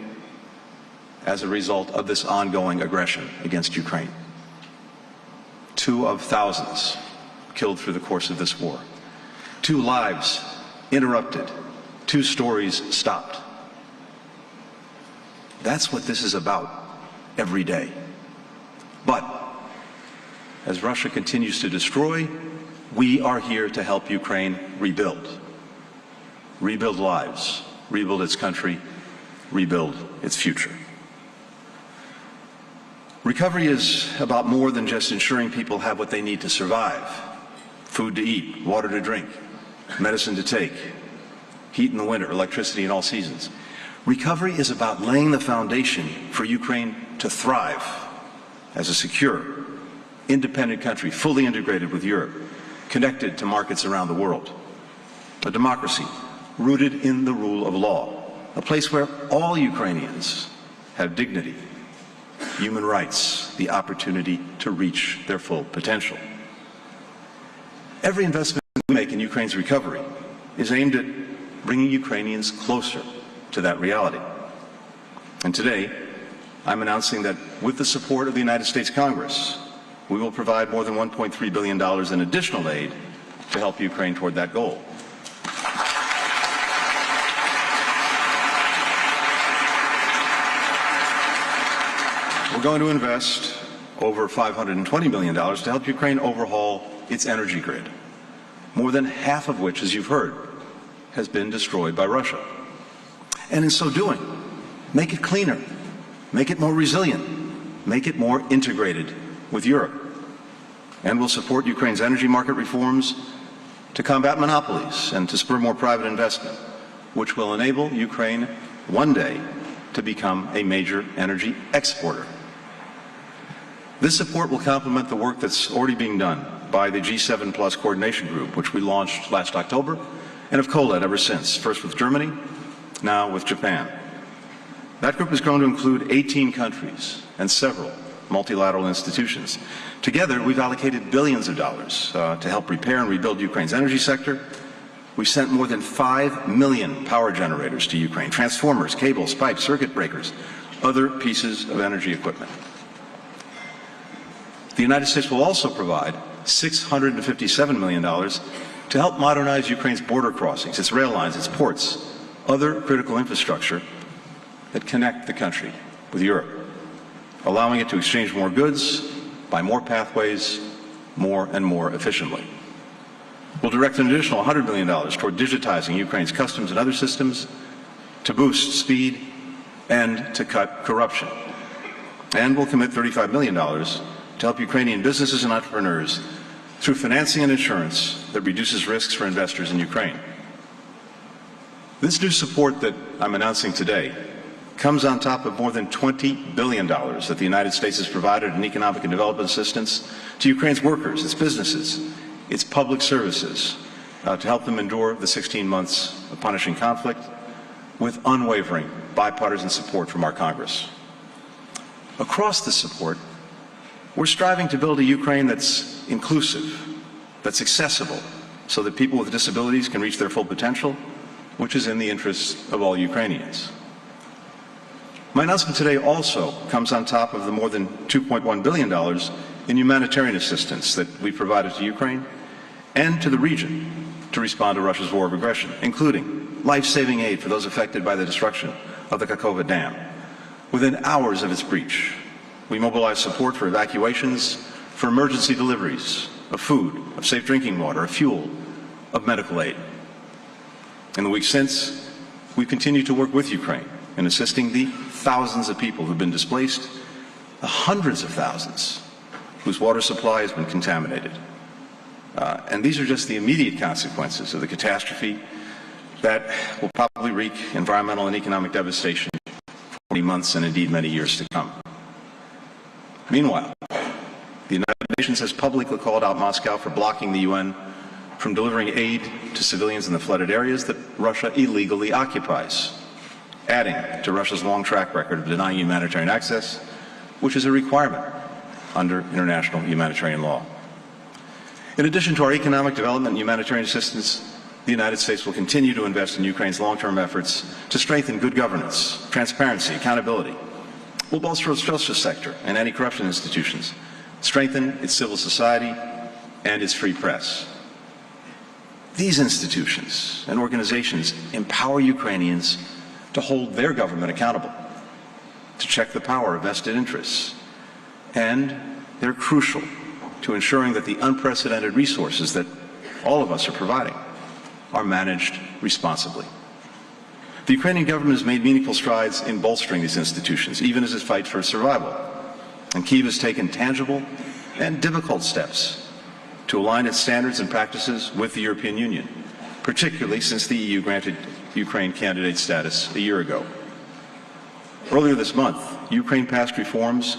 as a result of this ongoing aggression against Ukraine. 2 of thousands killed through the course of this war. 2 lives interrupted. 2 stories stopped. That's what this is about every day. But as Russia continues to destroy, we are here to help Ukraine rebuild. Rebuild lives, rebuild its country, rebuild its future. Recovery is about more than just ensuring people have what they need to survive. Food to eat, water to drink, medicine to take, heat in the winter, electricity in all seasons. Recovery is about laying the foundation for Ukraine to thrive as a secure, independent country, fully integrated with Europe, connected to markets around the world. A democracy rooted in the rule of law, a place where all Ukrainians have dignity, human rights, the opportunity to reach their full potential. Every investment we make in Ukraine's recovery is aimed at bringing Ukrainians closer to that reality. And today, I'm announcing that with the support of the United States Congress, we will provide more than $1.3 billion in additional aid to help Ukraine toward that goal. We're going to invest over $520 million to help Ukraine overhaul its energy grid, more than half of which, as you've heard, has been destroyed by Russia. And in so doing, make it cleaner, make it more resilient, make it more integrated with Europe. And we'll support Ukraine's energy market reforms to combat monopolies and to spur more private investment, which will enable Ukraine one day to become a major energy exporter. This support will complement the work that's already being done by the G7 Plus Coordination Group, which we launched last October and have co-led ever since, first with Germany, now with Japan. That group has grown to include 18 countries and several multilateral institutions. Together, we've allocated billions of dollars to help repair and rebuild Ukraine's energy sector. We've sent more than 5 million power generators to Ukraine, transformers, cables, pipes, circuit breakers, other pieces of energy equipment. The United States will also provide $657 million to help modernize Ukraine's border crossings, its rail lines, its ports, other critical infrastructure that connect the country with Europe. allowing it to exchange more goods, buy more pathways, more and more efficiently. We'll direct an additional $100 million toward digitizing Ukraine's customs and other systems to boost speed and to cut corruption. And we'll commit $35 million to help Ukrainian businesses and entrepreneurs through financing and insurance that reduces risks for investors in Ukraine. This new support that I'm announcing today comes on top of more than $20 billion that the United States has provided in economic and development assistance to Ukraine's workers, its businesses, its public services, to help them endure the 16 months of punishing conflict with unwavering bipartisan support from our Congress. Across this support, we're striving to build a Ukraine that's inclusive, that's accessible, so that people with disabilities can reach their full potential, which is in the interests of all Ukrainians. My announcement today also comes on top of the more than $2.1 billion in humanitarian assistance that we provided to Ukraine and to the region to respond to Russia's war of aggression, including life-saving aid for those affected by the destruction of the Kakhovka Dam. Within hours of its breach, we mobilized support for evacuations, for emergency deliveries of food, of safe drinking water, of fuel, of medical aid. In the weeks since, we've continued to work with Ukraine in assisting the thousands of people who've been displaced, the hundreds of thousands whose water supply has been contaminated. And these are just the immediate consequences of the catastrophe that will probably wreak environmental and economic devastation for many months and indeed many years to come. Meanwhile, the United Nations has publicly called out Moscow for blocking the UN from delivering aid to civilians in the flooded areas that Russia illegally occupies, adding to Russia's long track record of denying humanitarian access, which is a requirement under international humanitarian law. In addition to our economic development and humanitarian assistance, the United States will continue to invest in Ukraine's long-term efforts to strengthen good governance, transparency, accountability. We'll bolster its justice sector and anti-corruption institutions, strengthen its civil society and its free press. These institutions and organizations empower Ukrainians to hold their government accountable, to check the power of vested interests, and they're crucial to ensuring that the unprecedented resources that all of us are providing are managed responsibly. The Ukrainian government has made meaningful strides in bolstering these institutions, even as it fights for survival. And Kyiv has taken tangible and difficult steps to align its standards and practices with the European Union, particularly since the EU granted Ukraine candidate status a year ago. Earlier this month, Ukraine passed reforms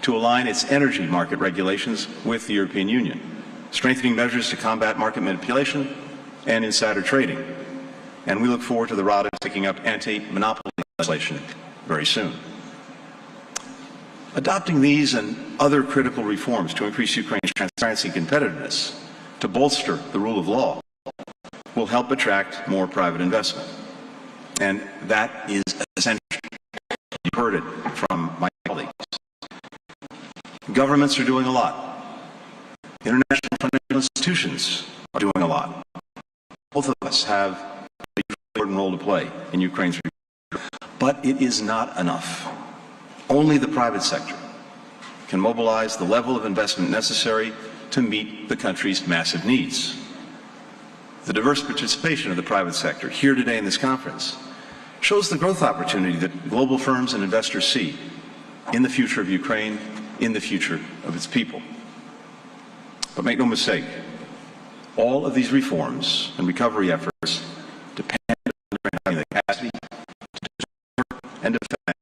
to align its energy market regulations with the European Union, strengthening measures to combat market manipulation and insider trading. And we look forward to the Rada taking up anti-monopoly legislation very soon. Adopting these and other critical reforms to increase Ukraine's transparency and competitiveness, to bolster the rule of law, will help attract more private investment. And that is essential. You heard it from my colleagues. Governments are doing a lot. International financial institutions are doing a lot. Both of us have an important role to play in Ukraine's recovery. But it is not enough. Only the private sector can mobilize the level of investment necessary to meet the country's massive needs. The diverse participation of the private sector here today in this conference shows the growth opportunity that global firms and investors see in the future of Ukraine, in the future of its people. But make no mistake, all of these reforms and recovery efforts depend on having the capacity to deter and defend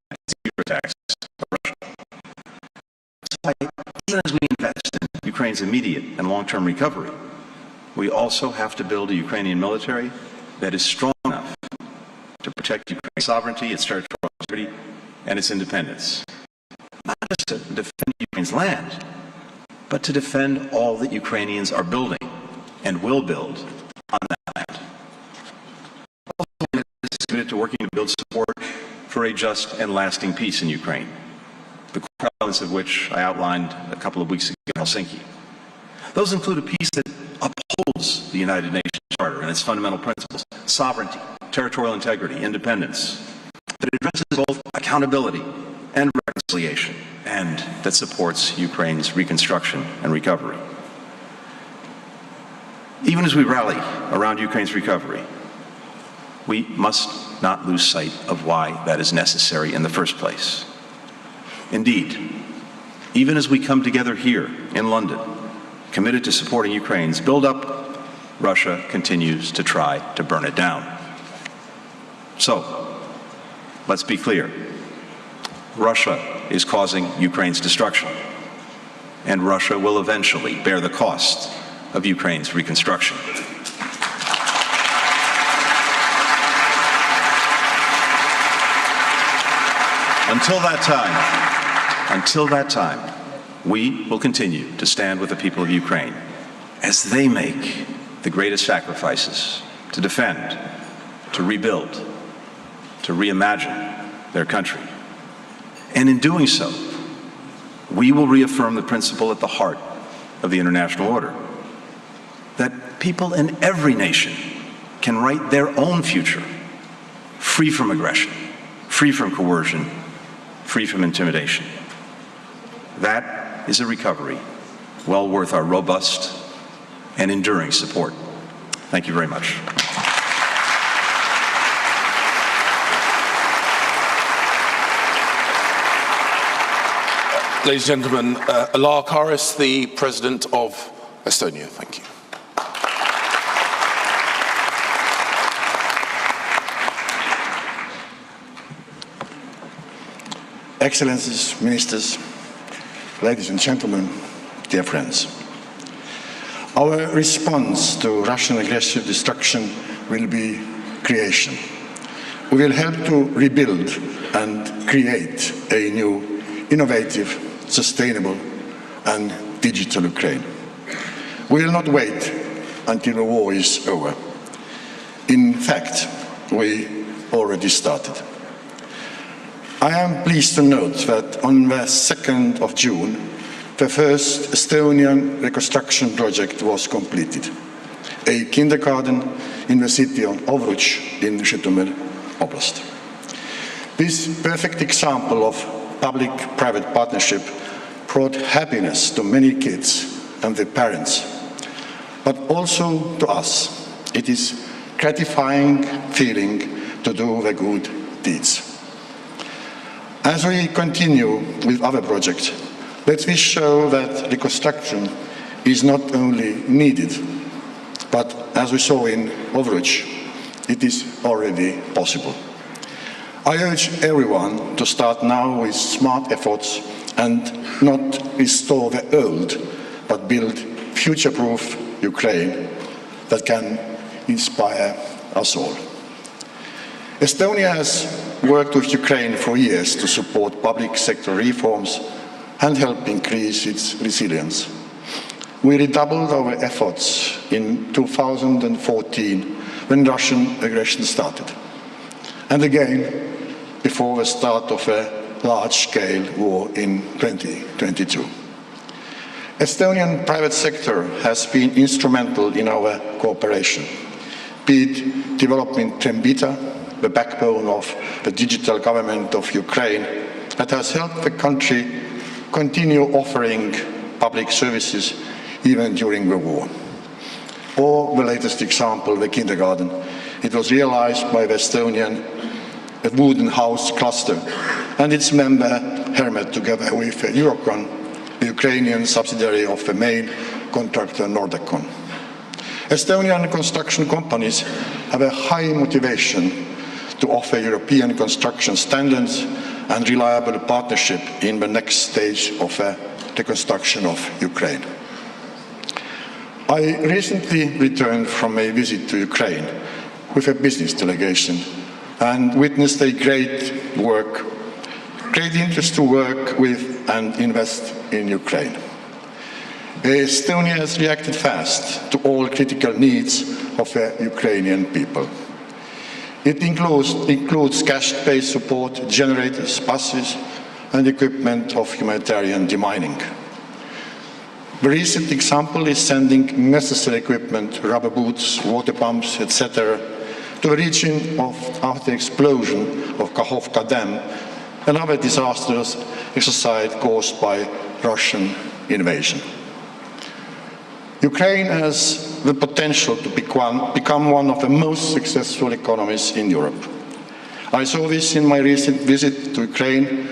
the attacks of Russia. That's why, even as we invest in Ukraine's immediate and long-term recovery, we also have to build a Ukrainian military that is strong enough to protect Ukraine's sovereignty, its territorial integrity, and its independence. Not just to defend Ukraine's land, but to defend all that Ukrainians are building and will build on that land. Also, it is committed to working to build support for a just and lasting peace in Ukraine, the core elements of which I outlined a couple of weeks ago in Helsinki. Those include a peace that upholds the United Nations Charter and its fundamental principles, sovereignty, territorial integrity, independence, that addresses both accountability and reconciliation, and that supports Ukraine's reconstruction and recovery. Even as we rally around Ukraine's recovery, we must not lose sight of why that is necessary in the first place. Indeed, even as we come together here in London, committed to supporting Ukraine's build-up, Russia continues to try to burn it down. So, let's be clear. Russia is causing Ukraine's destruction, and Russia will eventually bear the cost of Ukraine's reconstruction. Until that time, we will continue to stand with the people of Ukraine as they make the greatest sacrifices to defend, to rebuild, to reimagine their country. And in doing so, we will reaffirm the principle at the heart of the international order, that people in every nation can write their own future, free from aggression, free from coercion, free from intimidation. That is a recovery well worth our robust and enduring support. Thank you very much. Ladies and gentlemen, Alar Karis, the President of Estonia. Thank you. Excellencies, Ministers, ladies and gentlemen, dear friends. Our response to Russian aggressive destruction will be creation. We will help to rebuild and create a new, innovative, sustainable and digital Ukraine. We will not wait until the war is over. In fact, we already started. I am pleased to note that on the 2nd of June, the first Estonian reconstruction project was completed, a kindergarten in the city of Ovruch in Žitomer Oblast. This perfect example of public-private partnership brought happiness to many kids and their parents, but also to us. It is gratifying feeling to do the good deeds. As we continue with other projects, let me show that reconstruction is not only needed, but as we saw in Ovruch, it is already possible. I urge everyone to start now with smart efforts and not restore the old, but build future-proof Ukraine that can inspire us all. Estonia has worked with Ukraine for years to support public sector reforms and help increase its resilience. We redoubled our efforts in 2014 when Russian aggression started, and again before the start of a large-scale war in 2022. Estonian private sector has been instrumental in our cooperation, be it developing Trembita, the backbone of the digital government of Ukraine that has helped the country continue offering public services even during the war. Or the latest example, the kindergarten. It was realized by the Estonian Wooden House cluster and its member Hermet together with Eurocon, the Ukrainian subsidiary of the main contractor Nordecon. Estonian construction companies have a high motivation to offer European construction standards and reliable partnership in the next stage of the reconstruction of Ukraine. I recently returned from a visit to Ukraine with a business delegation and witnessed a great interest to work with and invest in Ukraine. Estonia has reacted fast to all critical needs of the Ukrainian people. It includes cash-based support, generators, buses, and equipment of humanitarian demining. The recent example is sending necessary equipment, rubber boots, water pumps, etc., to the region after the explosion of Kakhovka Dam another disastrous exercise caused by Russian invasion. Ukraine has the potential to become one of the most successful economies in Europe. I saw this in my recent visit to Ukraine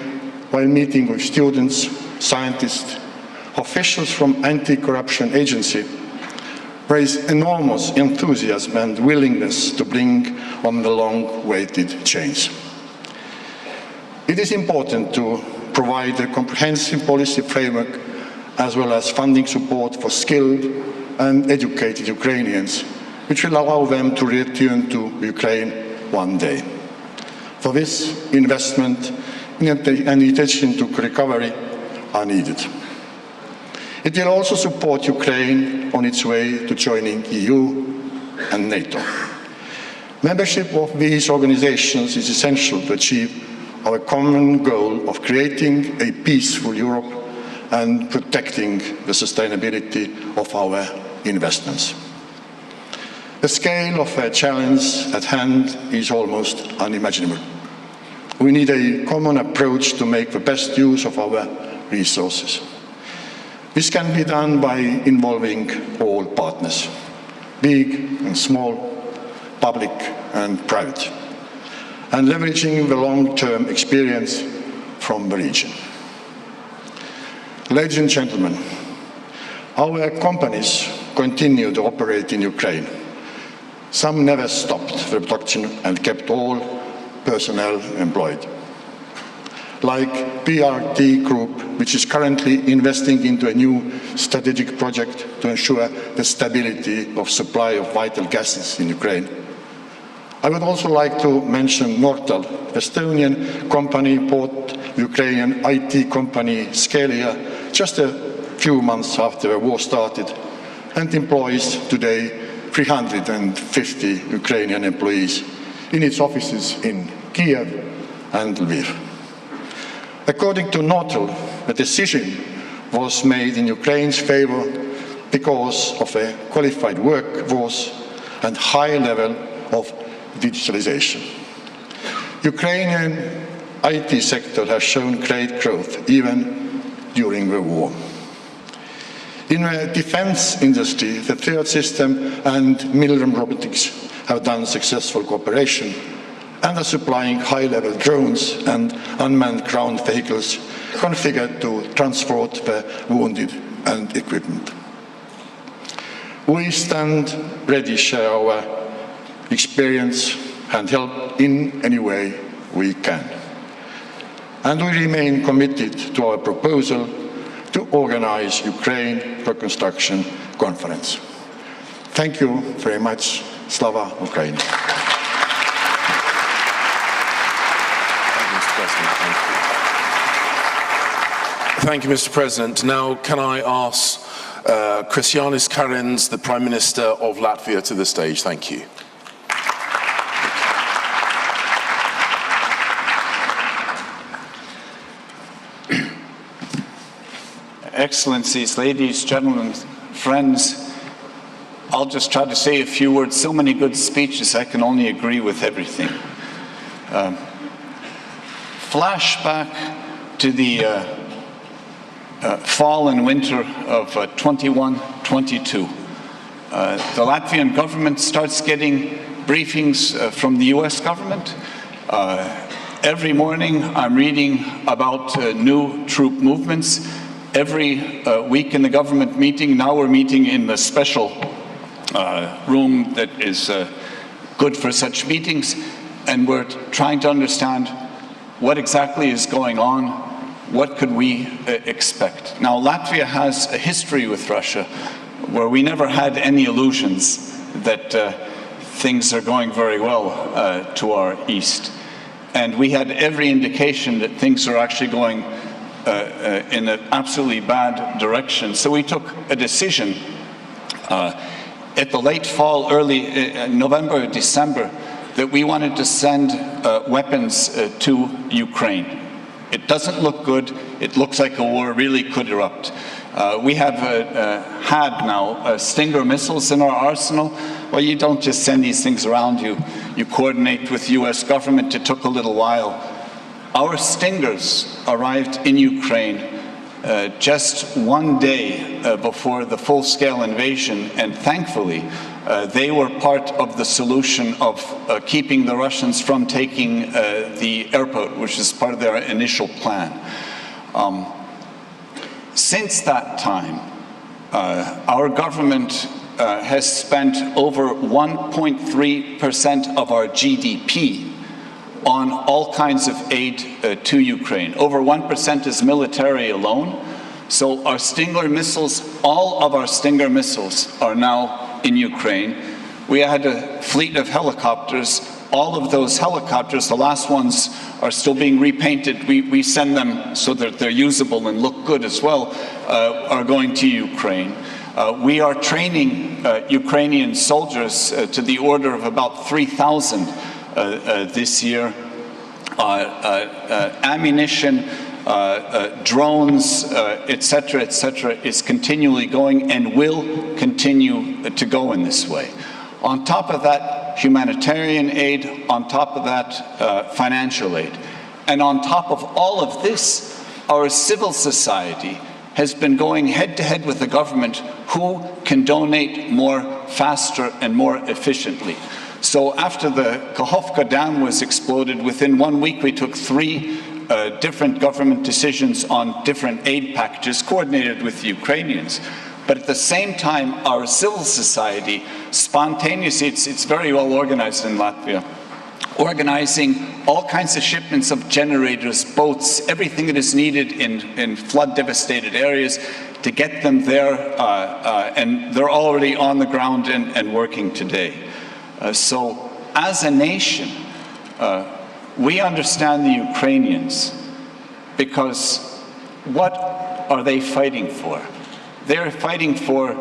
while meeting with students, scientists, officials from anti-corruption agency, raised enormous enthusiasm and willingness to bring on the long-awaited change. It is important to provide a comprehensive policy framework as well as funding support for skilled and educated Ukrainians, which will allow them to return to Ukraine one day. For this, investment and attention to recovery are needed. It will also support Ukraine on its way to joining EU and NATO. Membership of these organizations is essential to achieve our common goal of creating a peaceful Europe and protecting the sustainability of our investments. The scale of the challenge at hand is almost unimaginable. We need a common approach to make the best use of our resources. This can be done by involving all partners, big and small, public and private, and leveraging the long-term experience from the region. Ladies and gentlemen, our companies continue to operate in Ukraine. Some never stopped the production and kept all personnel employed. Like PRT Group, which is currently investing into a new strategic project to ensure the stability of supply of vital gases in Ukraine. I would also like to mention Nortal, Estonian company bought Ukrainian IT company Scalia just a few months after the war started and employs today 350 Ukrainian employees in its offices in Kiev and Lviv. According to Nortal, the decision was made in Ukraine's favor because of a qualified workforce and high level of digitalization. Ukrainian IT sector has shown great growth even during the war. In the defense industry, the third system and military robotics have done successful cooperation and are supplying high-level drones and unmanned ground vehicles configured to transport the wounded and equipment. We stand ready to share our experience and help in any way we can. And we remain committed to our proposal to organize Ukraine Reconstruction Conference. Thank you very much. Slava Ukraini. Thank you, Mr. President. Now, can I ask Krišjānis Kariņš, the Prime Minister of Latvia, to the stage? Thank you. Excellencies, ladies, gentlemen, friends, I'll just try to say a few words. So many good speeches, I can only agree with everything. Flashback to the fall and winter of 21-22. The Latvian government starts getting briefings from the US government. Every morning I'm reading about new troop movements. Every week in the government meeting, now we're meeting in the special room that is good for such meetings, and we're trying to understand what exactly is going on, what could we expect. Now, Latvia has a history with Russia where we never had any illusions that things are going very well to our east. And we had every indication that things are actually going in an absolutely bad direction. So we took a decision at the late fall, early November, December, that we wanted to send weapons to Ukraine. It doesn't look good. It looks like a war really could erupt. We have had now Stinger missiles in our arsenal. Well, you don't just send these things around. You coordinate with the US government. It took a little while. Our Stingers arrived in Ukraine just one day before the full-scale invasion, and thankfully they were part of the solution of keeping the Russians from taking the airport, which is part of their initial plan. Since that time, our government has spent over 1.3% of our GDP on all kinds of aid to Ukraine. Over 1% is military alone. So our Stinger missiles, all of our Stinger missiles are now in Ukraine. We had a fleet of helicopters. All of those helicopters, the last ones are still being repainted. We send them so that they're usable and look good as well, are going to Ukraine. We are training Ukrainian soldiers to the order of about 3,000 this year. Ammunition, drones, etc., is continually going and will continue to go in this way. On top of that, humanitarian aid, on top of that, financial aid. And on top of all of this, our civil society has been going head-to-head with the government who can donate more faster and more efficiently. So after the Kakhovka Dam was exploded, within 1 week we took 3 different government decisions on different aid packages coordinated with the Ukrainians. But at the same time, our civil society spontaneously, it's very well organized in Latvia, organizing all kinds of shipments of generators, boats, everything that is needed in flood-devastated areas to get them there, and they're already on the ground and working today. So as a nation, we understand the Ukrainians, because what are they fighting for? They're fighting for,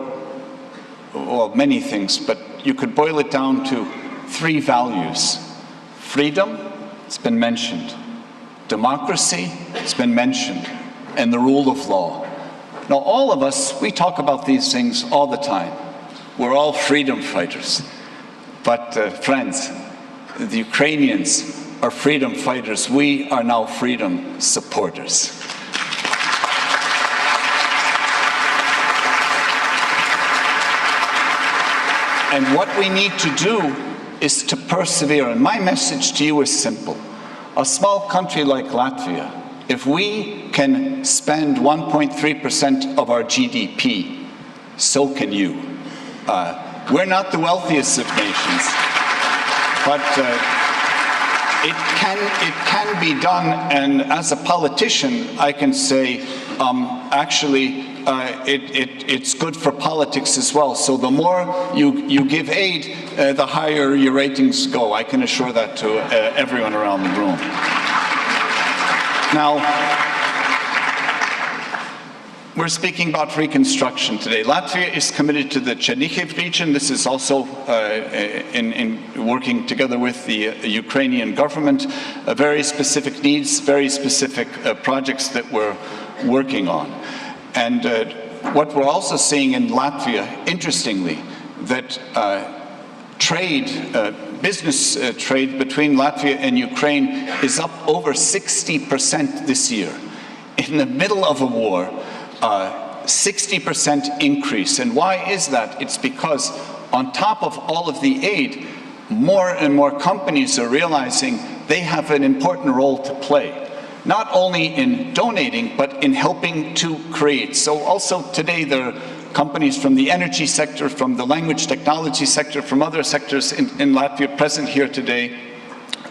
well, many things, but you could boil it down to 3 values. Freedom, it's been mentioned. Democracy, it's been mentioned. And the rule of law. Now, all of us, we talk about these things all the time. We're all freedom fighters. But friends, the Ukrainians are freedom fighters. We are now freedom supporters. And what we need to do is to persevere. And my message to you is simple. A small country like Latvia, if we can spend 1.3% of our GDP, so can you. We're not the wealthiest of nations, but it can be done. And as a politician, I can say, actually, it's good for politics as well. So the more you give aid, the higher your ratings go. I can assure that to everyone around the room. Now, we're speaking about reconstruction today. Latvia is committed to the Chernihiv region. This is also in working together with the Ukrainian government. Very specific needs, very specific projects that we're working on. And what we're also seeing in Latvia, interestingly, that business trade between Latvia and Ukraine is up over 60% this year. In the middle of a war, 60% increase. And why is that? It's because on top of all of the aid, more and more companies are realizing they have an important role to play. Not only in donating, but in helping to create. So also today there are companies from the energy sector, from the language technology sector, from other sectors in Latvia present here today,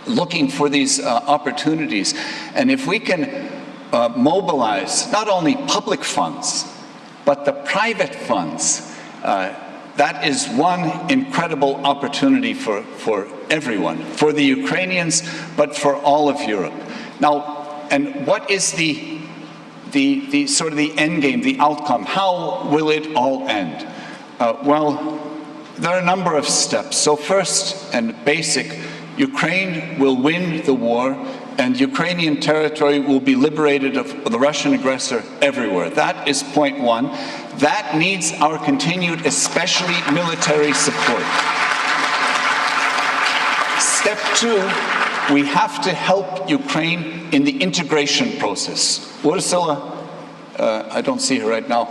looking for these opportunities. And if we can mobilize not only public funds, but the private funds, that is one incredible opportunity for everyone, for the Ukrainians, but for all of Europe. Now, and what is the sort of the end game, the outcome? How will it all end? Well, there are a number of steps. So first and basic, Ukraine will win the war, and Ukrainian territory will be liberated of the Russian aggressor everywhere. That is point one. That needs our continued, especially military support. Step two we have to help Ukraine in the integration process. Ursula, I don't see her right now,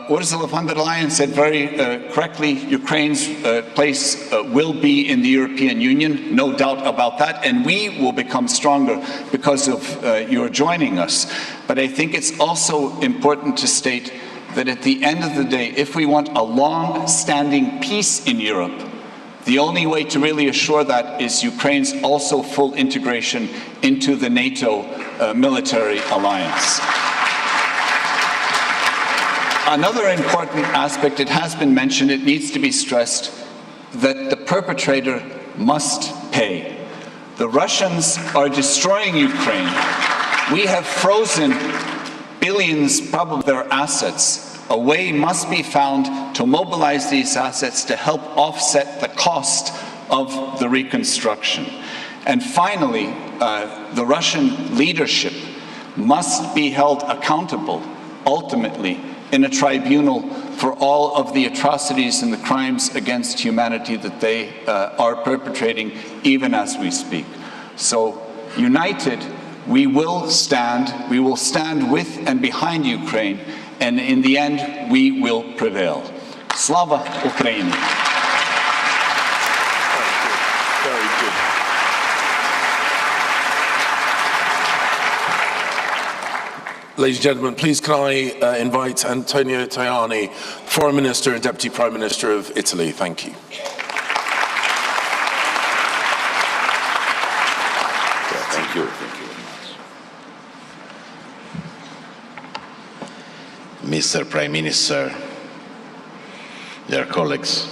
Ursula von der Leyen said very correctly, Ukraine's place will be in the European Union, no doubt about that, and we will become stronger because of your joining us. But I think it's also important to state that at the end of the day, if we want a long-standing peace in Europe, the only way to really assure that is Ukraine's also full integration into the NATO military alliance. Another important aspect, it has been mentioned, it needs to be stressed, that the perpetrator must pay. The Russians are destroying Ukraine. We have frozen billions, probably their assets. A way must be found to mobilize these assets to help offset the cost of the reconstruction. And finally, the Russian leadership must be held accountable, ultimately, in a tribunal for all of the atrocities and the crimes against humanity that they are perpetrating even as we speak. So, united, we will stand with and behind Ukraine, and in the end, we will prevail. Slava Ukraini. Very good. Ladies and gentlemen, please can I invite Antonio Tajani, Foreign Minister and Deputy Prime Minister of Italy. Thank you. Thank you. Mr. Prime Minister, dear colleagues,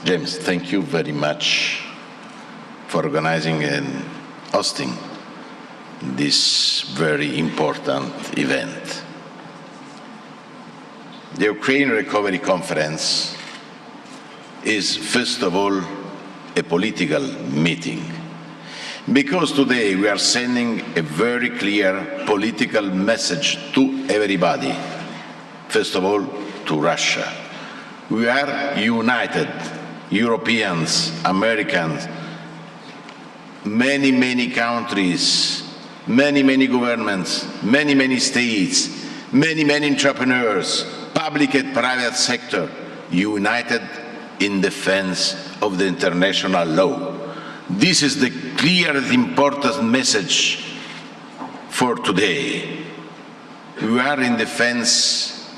James, thank you very much for organizing and hosting this very important event. The Ukraine Recovery Conference is, first of all, a political meeting, because today we are sending a very clear political message to everybody, first of all, to Russia. We are united, Europeans, Americans, many countries, many governments, many states, many entrepreneurs, public and private sector, united in defense of the international law. This is the clear and important message for today. We are in defense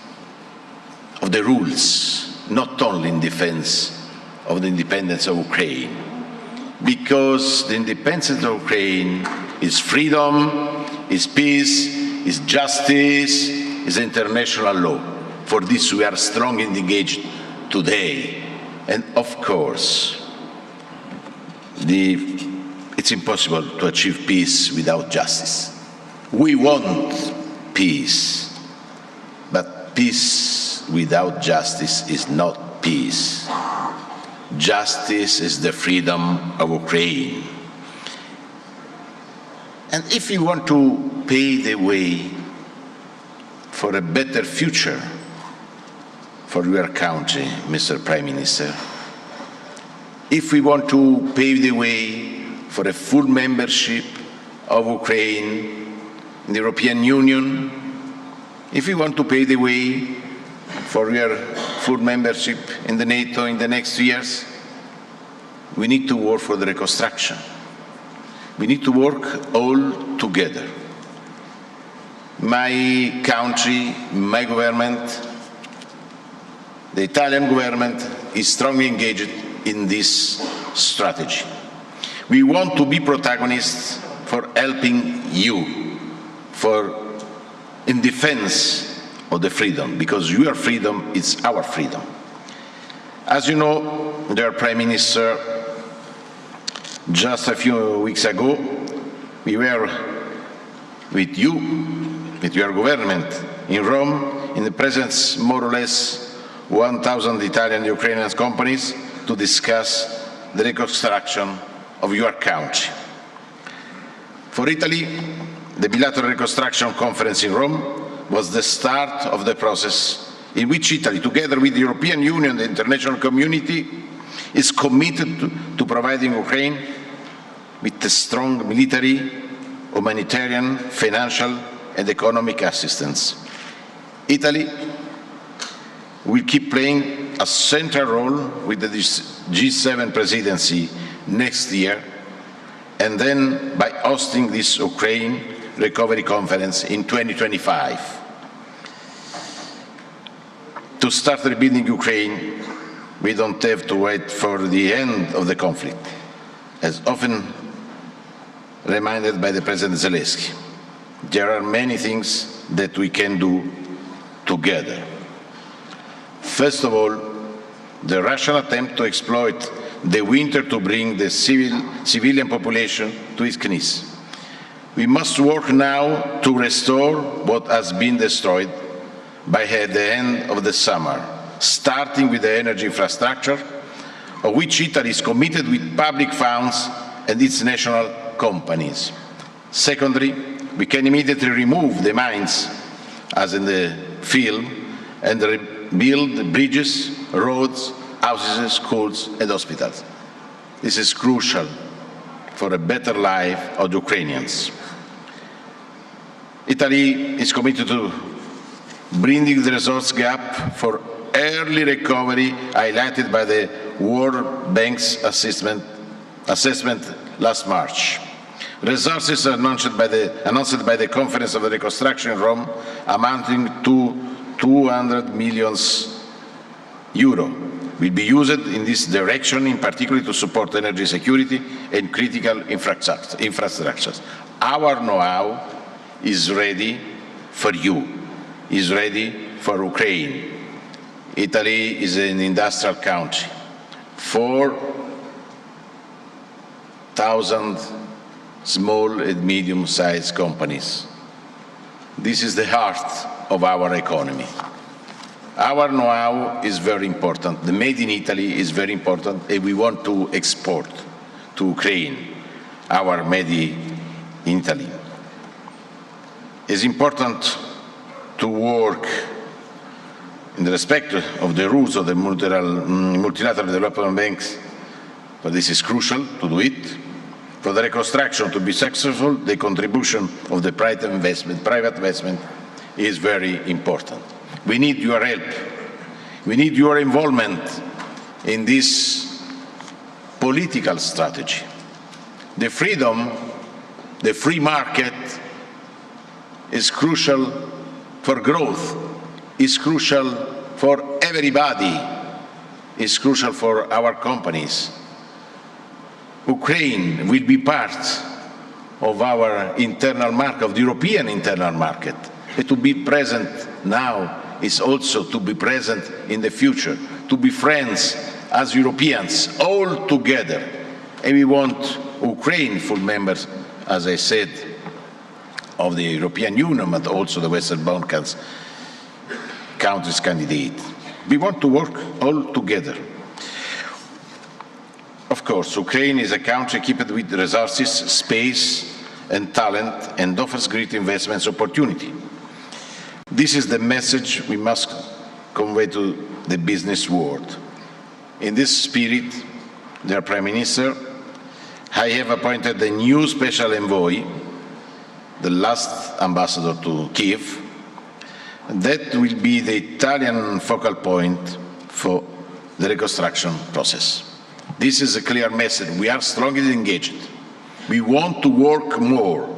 of the rules, not only in defense of the independence of Ukraine, because the independence of Ukraine is freedom, is peace, is justice, is international law. For this we are strongly engaged today. And of course, it's impossible to achieve peace without justice. We want peace, but peace without justice is not peace. Justice is the freedom of Ukraine. And if you want to pave the way for a better future for your country, Mr. Prime Minister, if we want to pave the way for a full membership of Ukraine in the European Union, if we want to pave the way for your full membership in the NATO in the next years, we need to work for the reconstruction. We need to work all together. My country, my government, the Italian government is strongly engaged in this strategy. We want to be protagonists for helping you, in defense of the freedom, because your freedom is our freedom. As you know, dear Prime Minister, just a few weeks ago, we were with you, with your government, in Rome, in the presence more or less 1,000 Italian and Ukrainian companies to discuss the reconstruction of your country. For Italy, the bilateral reconstruction conference in Rome was the start of the process in which Italy, together with the European Union and the international community, is committed to providing Ukraine with a strong military, humanitarian, financial and economic assistance. Italy will keep playing a central role with the G7 presidency next year, and then by hosting this Ukraine Recovery Conference in 2025. To start rebuilding Ukraine, we don't have to wait for the end of the conflict, as often reminded by the President Zelensky. There are many things that we can do together. First of all, the Russian attempt to exploit the winter to bring the civilian population to its knees. We must work now to restore what has been destroyed by the end of the summer, starting with the energy infrastructure, of which Italy is committed with public funds and its national companies. Secondly, we can immediately remove the mines, as in the film, and rebuild bridges, roads, houses, schools and hospitals. This is crucial for a better life of the Ukrainians. Italy is committed to bridging the resource gap for early recovery highlighted by the World Bank's assessment last March. Resources announced by the Conference of the Reconstruction in Rome amounting to 200 million euro will be used in this direction, in particular to support energy security and critical infrastructures. Our know-how is ready for you, is ready for Ukraine. Italy is an industrial country. 4,000 small and medium-sized companies. This is the heart of our economy. Our know-how is very important. The made in Italy is very important, and we want to export to Ukraine our made in Italy. It's important to work in the respect of the rules of the multilateral development banks, but this is crucial to do it. For the reconstruction to be successful, the contribution of the private investment is very important. We need your help. We need your involvement in this political strategy. The freedom, the free market is crucial for growth, is crucial for everybody, is crucial for our companies. Ukraine will be part of our internal market, of the European internal market. And to be present now is also to be present in the future, to be friends as Europeans, all together. And we want Ukraine full members, as I said, of the European Union, but also the Western Balkans countries candidate. We want to work all together. Of course, Ukraine is a country equipped with resources, space and talent, and offers great investment opportunity. This is the message we must convey to the business world. In this spirit, dear Prime Minister, I have appointed a new special envoy, the last ambassador to Kiev, that will be the Italian focal point for the reconstruction process. This is a clear message. We are strongly engaged. We want to work more.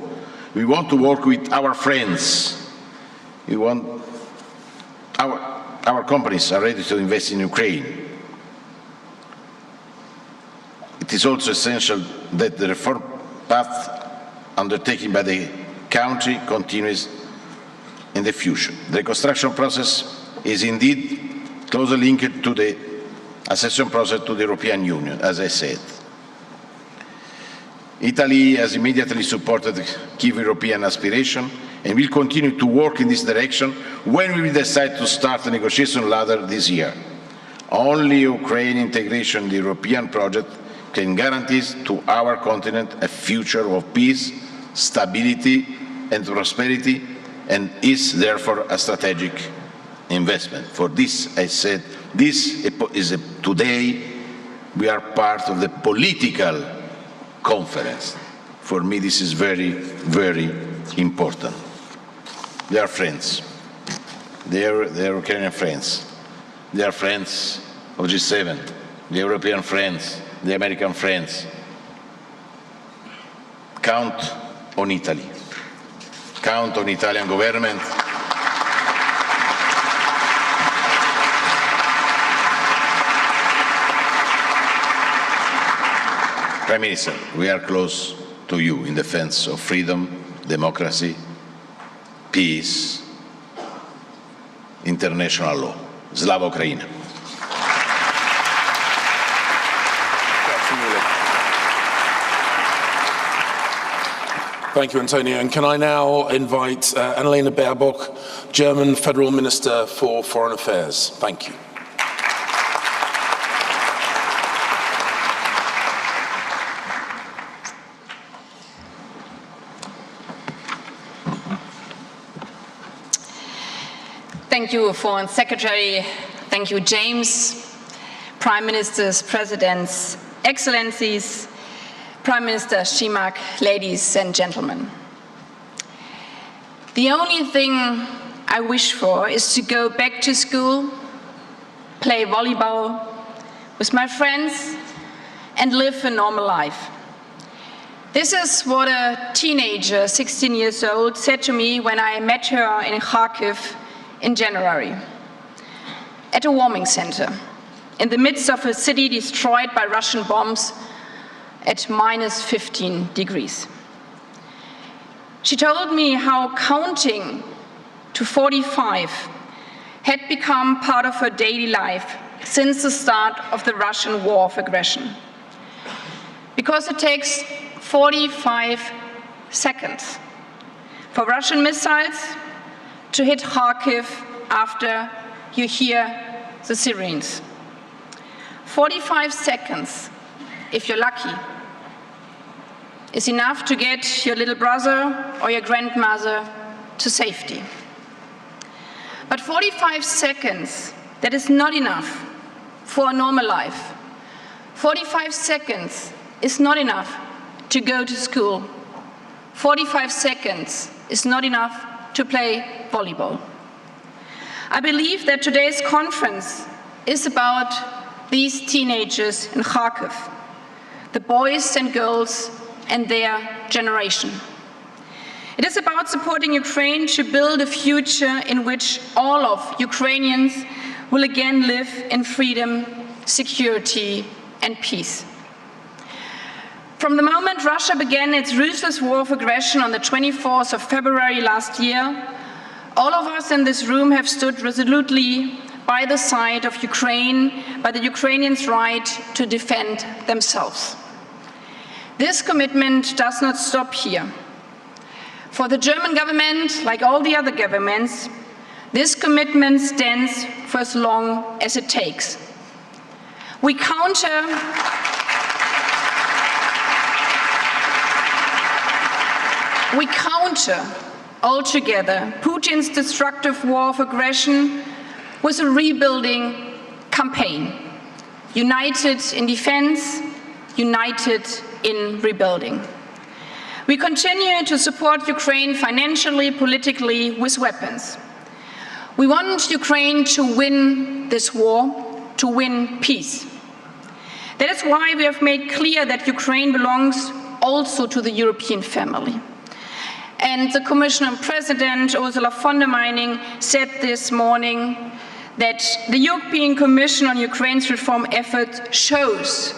We want to work with our friends. We want our companies are ready to invest in Ukraine. It is also essential that the reform path undertaken by the country continues in the future. The reconstruction process is indeed closely linked to the accession process to the European Union, as I said. Italy has immediately supported Kyiv European aspiration and will continue to work in this direction when we will decide to start the negotiation later this year. Only Ukraine integration in the European project can guarantee to our continent a future of peace, stability and prosperity, and is therefore a strategic investment. For this, I said, this is today we are part of the political conference. For me, this is very, very important. They are friends. They are Ukrainian friends. They are friends of G7, the European friends, the American friends. Count on Italy. Count on Italian government. Prime Minister, we are close to you in defense of freedom, democracy, peace, international law. Slava Ukraina. Thank you, Antonio. And can I now invite Annalena Baerbock, German Federal Minister for Foreign Affairs. Thank you. Thank you, Foreign Secretary. Thank you, James. Prime Ministers, Presidents, Excellencies, Prime Minister Šimak, ladies and gentlemen. The only thing I wish for is to go back to school, play volleyball with my friends, and live a normal life. This is what a teenager, 16 years old, said to me when I met her in Kharkiv in January, at a warming center, in the midst of a city destroyed by Russian bombs at minus 15 degrees. She told me how counting to 45 had become part of her daily life since the start of the Russian war of aggression. Because it takes 45 seconds for Russian missiles to hit Kharkiv after you hear the sirens. 45 seconds, if you're lucky, is enough to get your little brother or your grandmother to safety. But 45 seconds, that is not enough for a normal life. 45 seconds is not enough to go to school. 45 seconds is not enough to play volleyball. I believe that today's conference is about these teenagers in Kharkiv, the boys and girls and their generation. It is about supporting Ukraine to build a future in which all of Ukrainians will again live in freedom, security, and peace. From the moment Russia began its ruthless war of aggression on the 24th of February last year, all of us in this room have stood resolutely by the side of Ukraine, by the Ukrainians' right to defend themselves. This commitment does not stop here. For the German government, like all the other governments, this commitment stands for as long as it takes. We counter altogether Putin's destructive war of aggression with a rebuilding campaign. United in defense, united in rebuilding. We continue to support Ukraine financially, politically, with weapons. We want Ukraine to win this war, to win peace. That is why we have made clear that Ukraine belongs also to the European family. And the Commissioner President Ursula von der Leyen said this morning that the European Commission on Ukraine's reform effort shows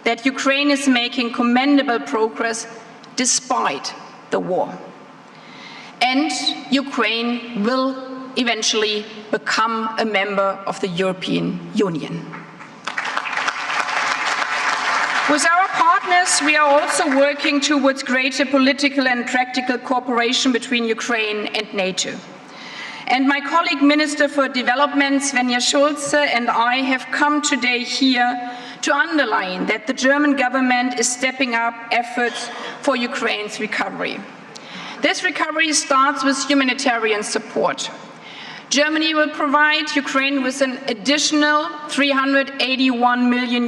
that Ukraine is making commendable progress despite the war. And Ukraine will eventually become a member of the European Union. With our partners, we are also working towards greater political and practical cooperation between Ukraine and NATO. And my colleague Minister for Development, Svenja Schulze, and I have come today here to underline that the German government is stepping up efforts for Ukraine's recovery. This recovery starts with humanitarian support. Germany will provide Ukraine with an additional €381 million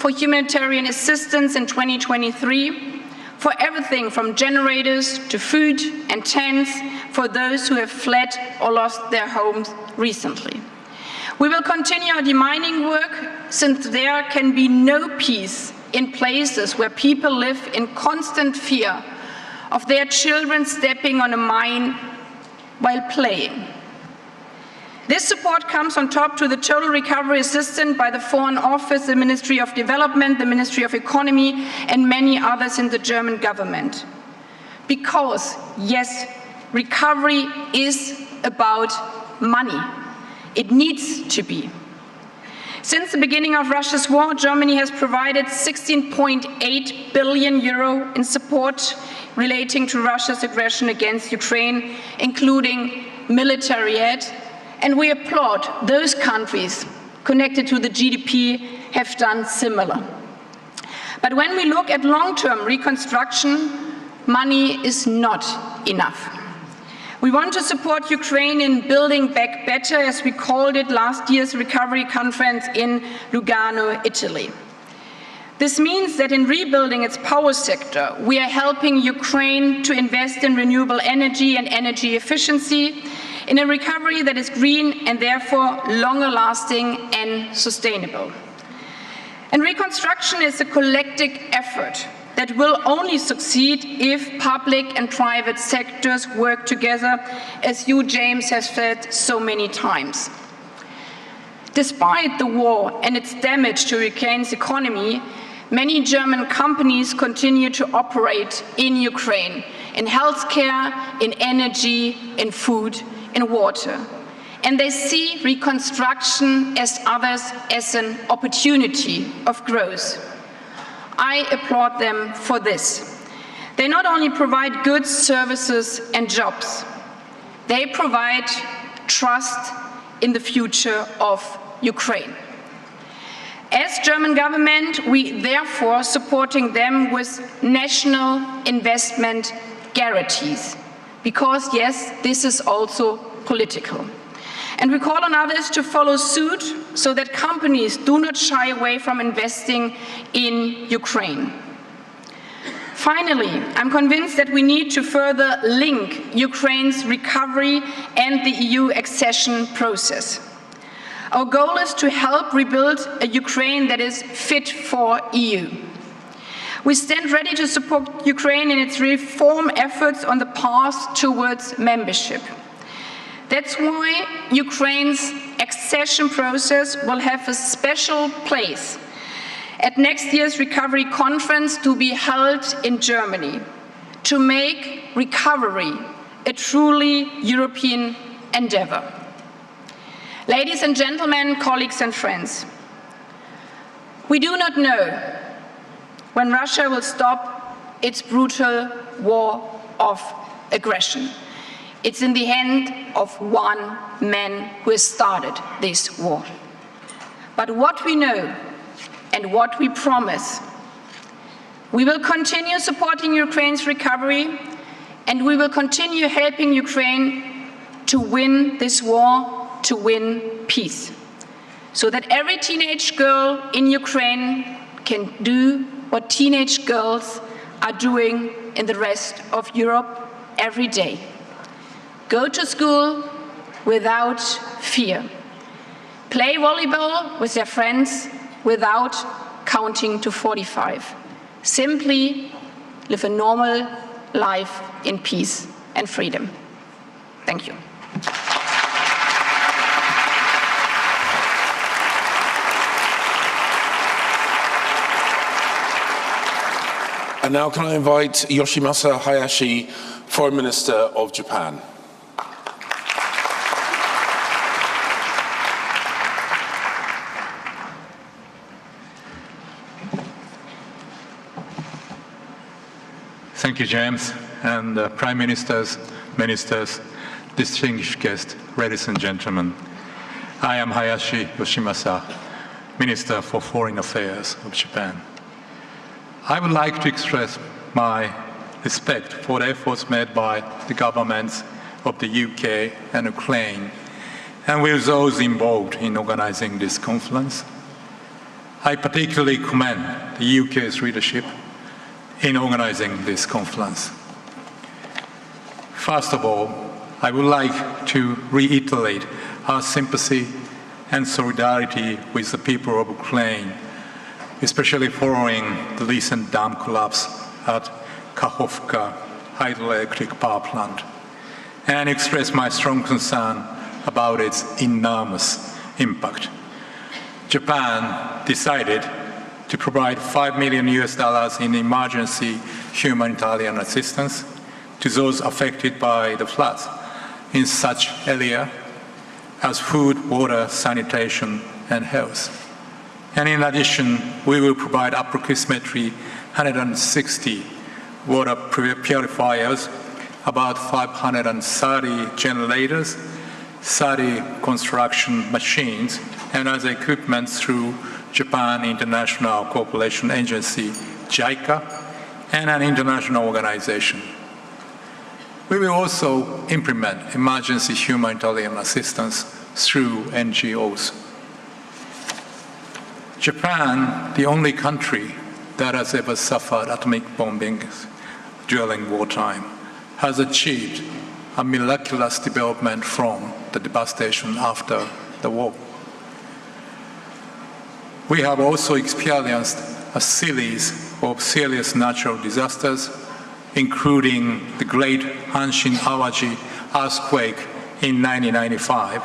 for humanitarian assistance in 2023, for everything from generators to food and tents for those who have fled or lost their homes recently. We will continue our demining work, since there can be no peace in places where people live in constant fear of their children stepping on a mine while playing. This support comes on top to the total recovery assistance by the Foreign Office, the Ministry of Development, the Ministry of Economy, and many others in the German government. Because, yes, recovery is about money. It needs to be. Since the beginning of Russia's war, Germany has provided 16.8 billion euro in support relating to Russia's aggression against Ukraine, including military aid, and we applaud those countries connected to the GDP have done similar. But when we look at long-term reconstruction, money is not enough. We want to support Ukraine in building back better, as we called it last year's recovery conference in Lugano, Italy. This means that in rebuilding its power sector, we are helping Ukraine to invest in renewable energy and energy efficiency, in a recovery that is green and therefore longer lasting and sustainable. And reconstruction is a collective effort that will only succeed if public and private sectors work together, as you, James, have said so many times. Despite the war and its damage to Ukraine's economy, many German companies continue to operate in Ukraine, in healthcare, in energy, in food, in water. And they see reconstruction as others as an opportunity of growth. I applaud them for this. They not only provide goods, services, and jobs, they provide trust in the future of Ukraine. As German government, we therefore supporting them with national investment guarantees, because yes, this is also political. And we call on others to follow suit so that companies do not shy away from investing in Ukraine. Finally, I'm convinced that we need to further link Ukraine's recovery and the EU accession process. Our goal is to help rebuild a Ukraine that is fit for EU. We stand ready to support Ukraine in its reform efforts on the path towards membership. That's why Ukraine's accession process will have a special place at next year's recovery conference to be held in Germany, to make recovery a truly European endeavor. Ladies and gentlemen, colleagues and friends, we do not know when Russia will stop its brutal war of aggression. It's in the hand of one man who has started this war. But what we know and what we promise, we will continue supporting Ukraine's recovery, and we will continue helping Ukraine to win this war, to win peace, so that every teenage girl in Ukraine can do what teenage girls are doing in the rest of Europe every day. Go to school without fear. Play volleyball with their friends without counting to 45. Simply live a normal life in peace and freedom. Thank you. And now can I invite Yoshimasa Hayashi, Foreign Minister of Japan. Thank you, James, and Prime Ministers, Ministers, distinguished guests, ladies and gentlemen. I am Hayashi Yoshimasa, Minister for Foreign Affairs of Japan. I would like to express my respect for the efforts made by the governments of the UK and Ukraine, and with those involved in organizing this conference. I particularly commend the UK's leadership in organizing this conference. First of all, I would like to reiterate our sympathy and solidarity with the people of Ukraine, especially following the recent dam collapse at Kakhovka hydroelectric power plant, and express my strong concern about its enormous impact. Japan decided to provide $5 million in emergency humanitarian assistance to those affected by the floods in such areas as food, water, sanitation, and health. And in addition, we will provide approximately 160 water purifiers, about 530 generators, 30 construction machines, and other equipment through Japan International Cooperation Agency, JICA, and an international organization. We will also implement emergency humanitarian assistance through NGOs. Japan, the only country that has ever suffered atomic bombings during wartime, has achieved a miraculous development from the devastation after the war. We have also experienced a series of serious natural disasters, including the Great Hanshin Awaji earthquake in 1995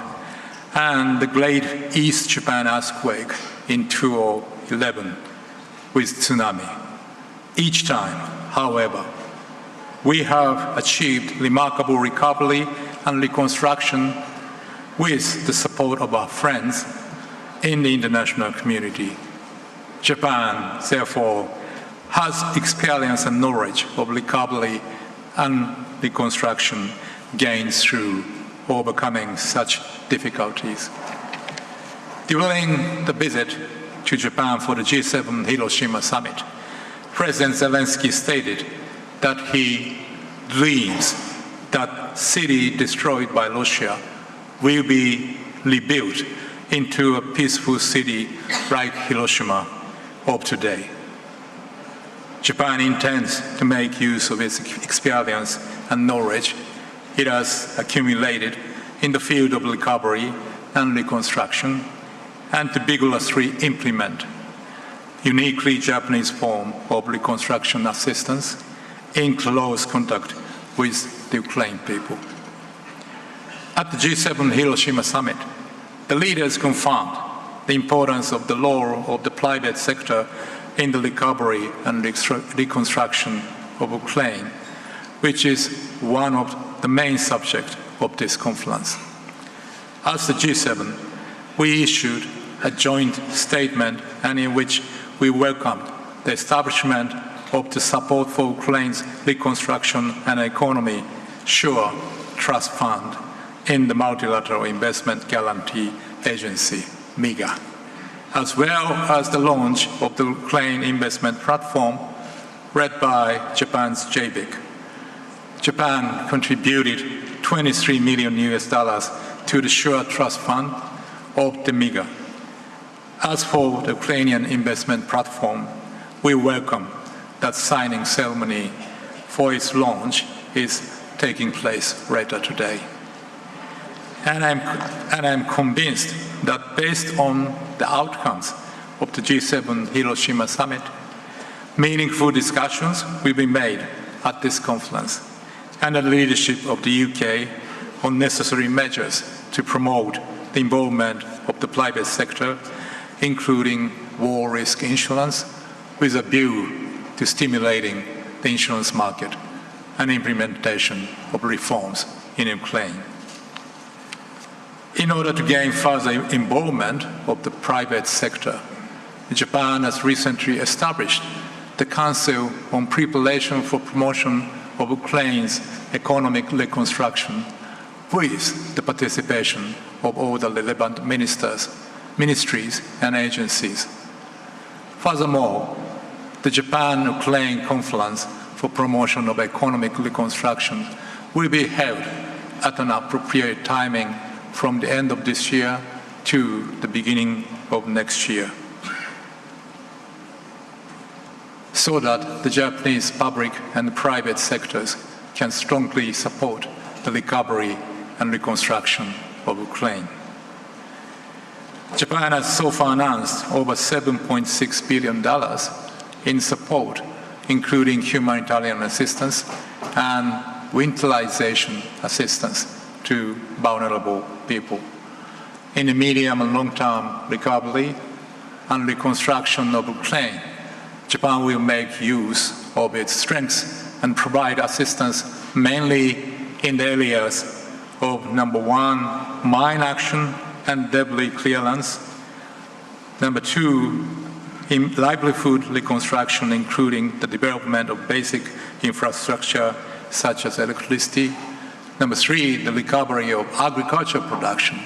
and the Great East Japan earthquake in 2011 with tsunami. Each time, however, we have achieved remarkable recovery and reconstruction with the support of our friends in the international community. Japan, therefore, has experience and knowledge of recovery and reconstruction gained through overcoming such difficulties. During the visit to Japan for the G7 Hiroshima summit, President Zelensky stated that he dreams that city destroyed by Russia will be rebuilt into a peaceful city like Hiroshima of today. Japan intends to make use of its experience and knowledge it has accumulated in the field of recovery and reconstruction, and to vigorously implement uniquely Japanese form of reconstruction assistance in close contact with the Ukrainian people. At the G7 Hiroshima summit, the leaders confirmed the importance of the role of the private sector in the recovery and reconstruction of Ukraine, which is one of the main subjects of this conference. As the G7, we issued a joint statement and in which we welcomed the establishment of the Support for Ukraine's Reconstruction and Economy SURE Trust Fund in the Multilateral Investment Guarantee Agency, MIGA, as well as the launch of the Ukraine Investment Platform led by Japan's JBIC. Japan contributed $23 million to the SURE Trust Fund of the MIGA. As for the Ukrainian Investment Platform, we welcome that signing ceremony for its launch is taking place later today. And I'm convinced that based on the outcomes of the G7 Hiroshima summit, meaningful discussions will be made at this conference under the leadership of the UK on necessary measures to promote the involvement of the private sector, including war risk insurance, with a view to stimulating the insurance market and implementation of reforms in Ukraine. In order to gain further involvement of the private sector, Japan has recently established the Council on Preparation for Promotion of Ukraine's Economic Reconstruction with the participation of all the relevant ministries and agencies. Furthermore, the Japan-Ukraine Conference for Promotion of Economic Reconstruction will be held at an appropriate timing from the end of this year to the beginning of next year. so that the Japanese public and private sectors can strongly support the recovery and reconstruction of Ukraine. Japan has so far announced over $7.6 billion in support, including humanitarian assistance and winterization assistance to vulnerable people. In the medium and long-term recovery and reconstruction of Ukraine, Japan will make use of its strengths and provide assistance mainly in the areas of, number one, mine action and debris clearance, number two, in livelihood reconstruction, including the development of basic infrastructure such as electricity, number three, the recovery of agricultural production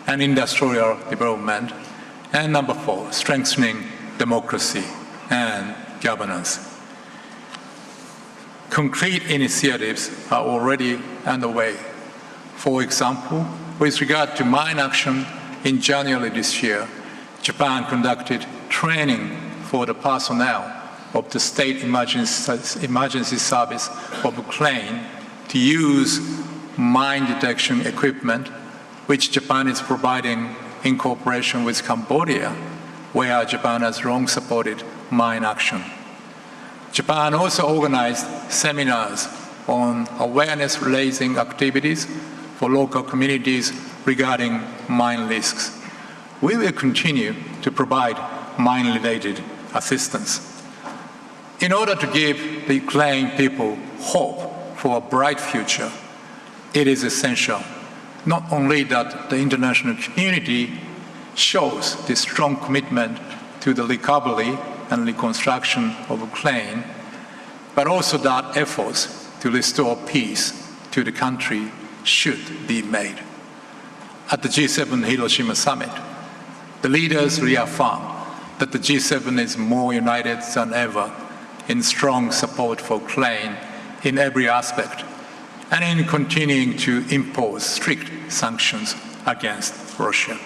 and industrial development, and number four, strengthening democracy and governance. Concrete initiatives are already underway. For example, with regard to mine action, in January this year, Japan conducted training for the personnel of the State Emergency Service of Ukraine to use mine detection equipment, which Japan is providing in cooperation with Cambodia, where Japan has long supported mine action. Japan also organized seminars on awareness-raising activities for local communities regarding mine risks. We will continue to provide mine-related assistance. In order to give the Ukrainian people hope for a bright future, it is essential not only that the international community shows this strong commitment to the recovery and reconstruction of Ukraine, but also that efforts to restore peace to the country should be made. At the G7 Hiroshima summit, the leaders reaffirmed that the G7 is more united than ever in strong support for Ukraine in every aspect and in continuing to impose strict sanctions against Russia.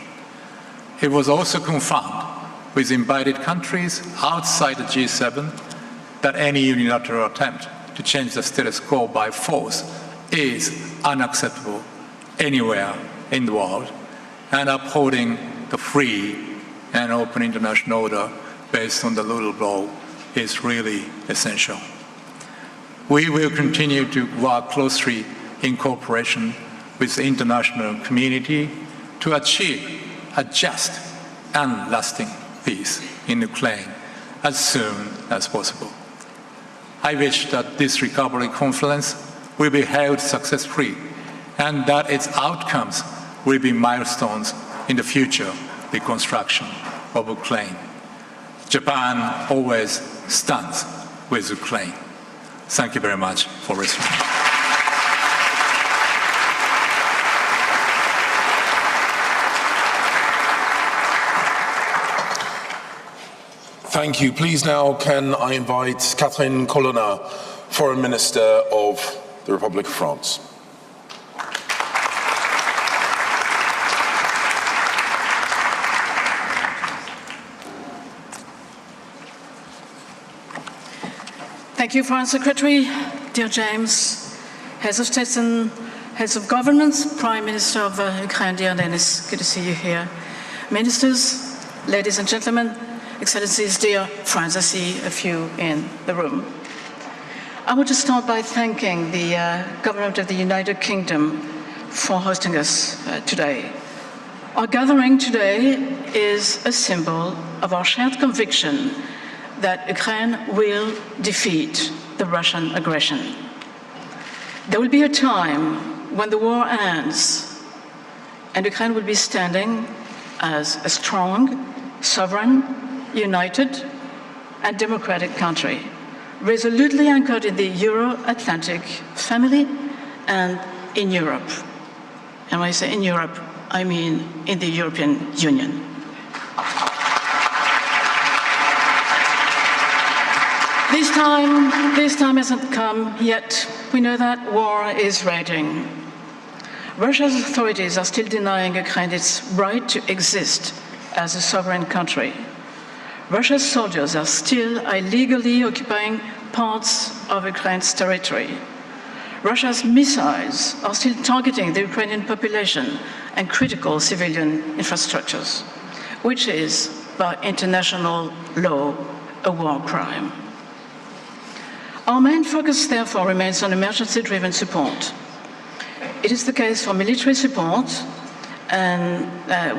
It was also confirmed with invited countries outside the G7 that any unilateral attempt to change the status quo by force is unacceptable anywhere in the world, and upholding the free and open international order based on the rule of law is really essential. We will continue to work closely in cooperation with the international community to achieve a just and lasting peace in Ukraine as soon as possible. I wish that this recovery conference will be held successfully and that its outcomes will be milestones in the future reconstruction of Ukraine. Japan always stands with Ukraine. Thank you very much for listening. Thank you. Please now can I invite Catherine Colonna, Foreign Minister of the Republic of France. Thank you, Foreign Secretary, dear James, Heads of State and Heads of Governments, Prime Minister of Ukraine, dear Denis, good to see you here. Ministers, ladies and gentlemen, Excellencies, dear friends, I see a few in the room. I want to start by thanking the Government of the United Kingdom for hosting us today. Our gathering today is a symbol of our shared conviction that Ukraine will defeat the Russian aggression. There will be a time when the war ends and Ukraine will be standing as a strong, sovereign, united and democratic country, resolutely anchored in the Euro-Atlantic family and in Europe. And when I say in Europe, I mean in the European Union. This time hasn't come yet. We know that war is raging. Russia's authorities are still denying Ukraine its right to exist as a sovereign country. Russia's soldiers are still illegally occupying parts of Ukraine's territory. Russia's missiles are still targeting the Ukrainian population and critical civilian infrastructures, which is, by international law, a war crime. Our main focus, therefore, remains on emergency-driven support. It is the case for military support, and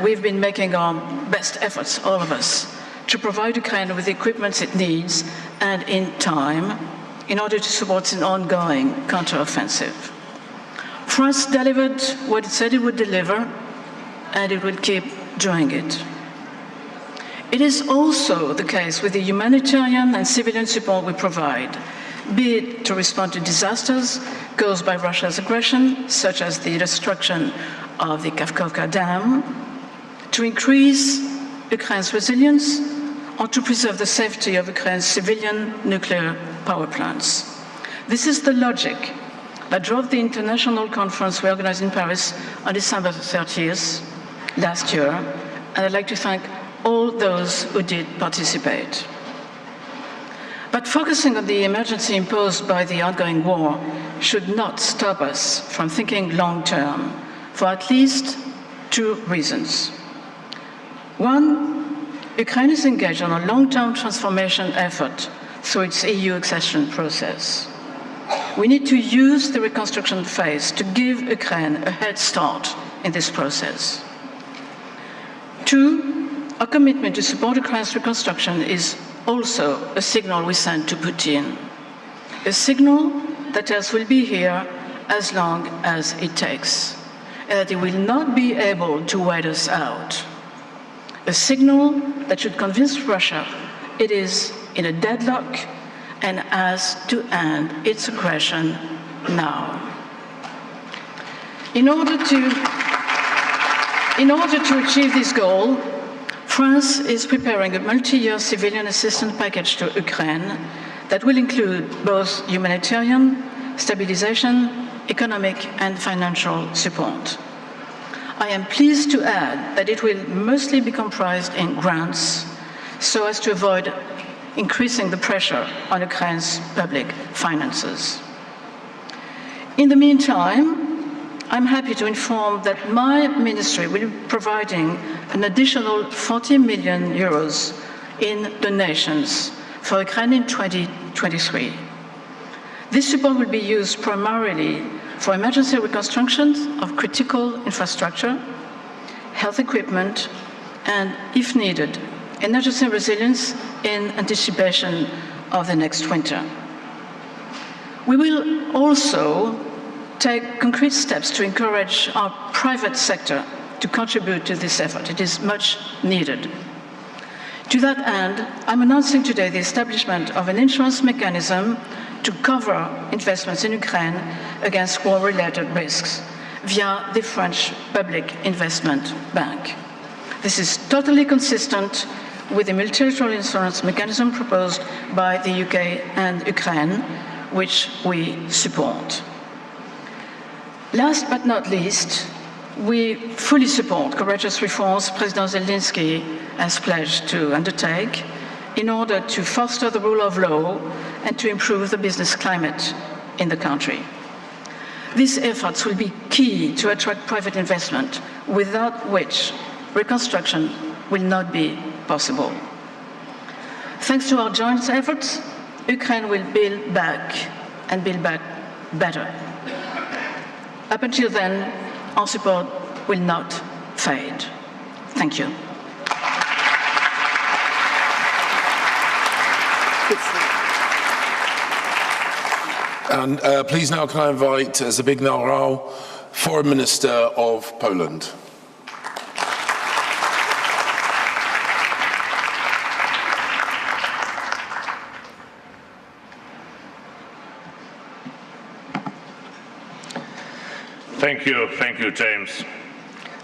we've been making our best efforts, all of us, to provide Ukraine with the equipment it needs and in time in order to support an ongoing counteroffensive. France delivered what it said it would deliver, and it will keep doing it. It is also the case with the humanitarian and civilian support we provide, be it to respond to disasters caused by Russia's aggression, such as the destruction of the Kakhovka Dam, to increase Ukraine's resilience, or to preserve the safety of Ukraine's civilian nuclear power plants. This is the logic that drove the international conference we organized in Paris on December 30th last year, and I'd like to thank all those who did participate. But focusing on the emergency imposed by the ongoing war should not stop us from thinking long-term for at least two reasons. One, Ukraine is engaged on a long-term transformation effort through its EU accession process. We need to use the reconstruction phase to give Ukraine a head start in this process. Two, our commitment to support Ukraine's reconstruction is also a signal we send to Putin, a signal that tells we'll be here as long as it takes, and that he will not be able to wait us out. A signal that should convince Russia it is in a deadlock and has to end its aggression now. In order to achieve this goal, France is preparing a multi-year civilian assistance package to Ukraine that will include both humanitarian, stabilization, economic and financial support. I am pleased to add that it will mostly be comprised in grants so as to avoid increasing the pressure on Ukraine's public finances. In the meantime, I'm happy to inform that my ministry will be providing an additional 40 million euros in donations for Ukraine in 2023. This support will be used primarily for emergency reconstruction of critical infrastructure, health equipment, and, if needed, emergency resilience in anticipation of the next winter. We will also take concrete steps to encourage our private sector to contribute to this effort. It is much needed. To that end, I'm announcing today the establishment of an insurance mechanism to cover investments in Ukraine against war-related risks via the French Public Investment Bank. This is totally consistent with the multilateral insurance mechanism proposed by the UK and Ukraine, which we support. Last but not least, we fully support courageous reforms President Zelensky has pledged to undertake in order to foster the rule of law and to improve the business climate in the country. These efforts will be key to attract private investment, without which reconstruction will not be possible. Thanks to our joint efforts, Ukraine will build back and build back better. Up until then, our support will not fade. Thank you. And please now can I invite Zbigniew Rau, Foreign Minister of Poland. Thank you, James.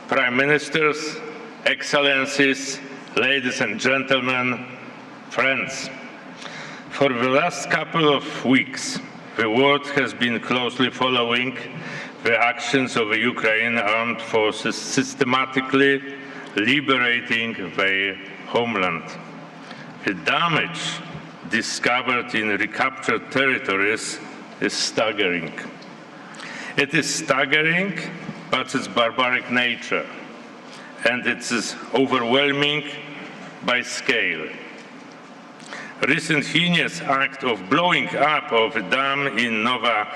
Prime Ministers, Excellencies, ladies and gentlemen, friends. For the last couple of weeks, the world has been closely following the actions of the Ukraine armed forces systematically liberating their homeland. The damage discovered in recaptured territories is staggering. It is staggering, but its barbaric nature, and it is overwhelming by scale. Recent heinous act of blowing up of a dam in Nova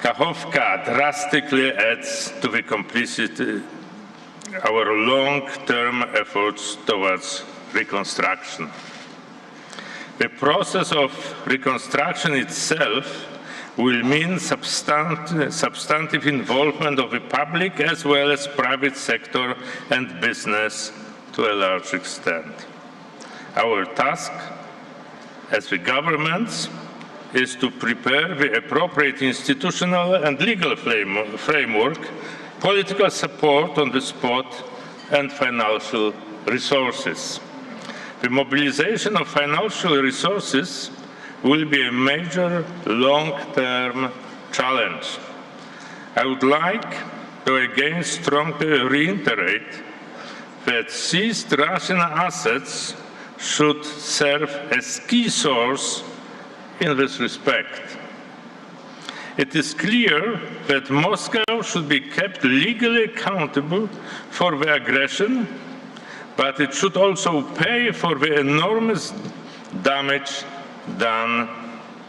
Kachovka drastically adds to the complicity our long-term efforts towards reconstruction. The process of reconstruction itself will mean substantive involvement of the public as well as private sector and business to a large extent. Our task as the governments is to prepare the appropriate institutional and legal framework, political support on the spot, and financial resources. The mobilization of financial resources will be a major long-term challenge. I would like to again strongly reiterate that seized Russian assets should serve as key source in this respect. It is clear that Moscow should be kept legally accountable for the aggression, but it should also pay for the enormous damage done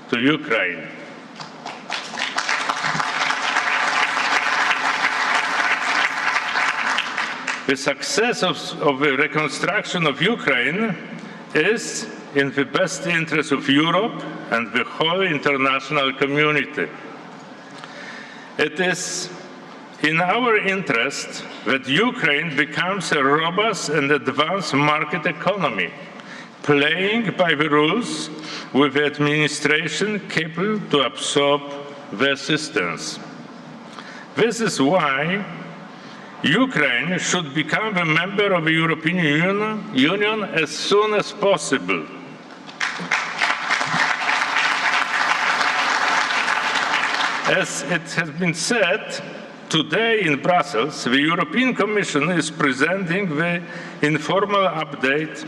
to Ukraine. The success of the reconstruction of Ukraine is in the best interest of Europe and the whole international community. It is in our interest that Ukraine becomes a robust and advanced market economy, playing by the rules with the administration capable to absorb the assistance. This is why Ukraine should become a member of the European Union as soon as possible. As it has been said, today in Brussels, the European Commission is presenting the informal update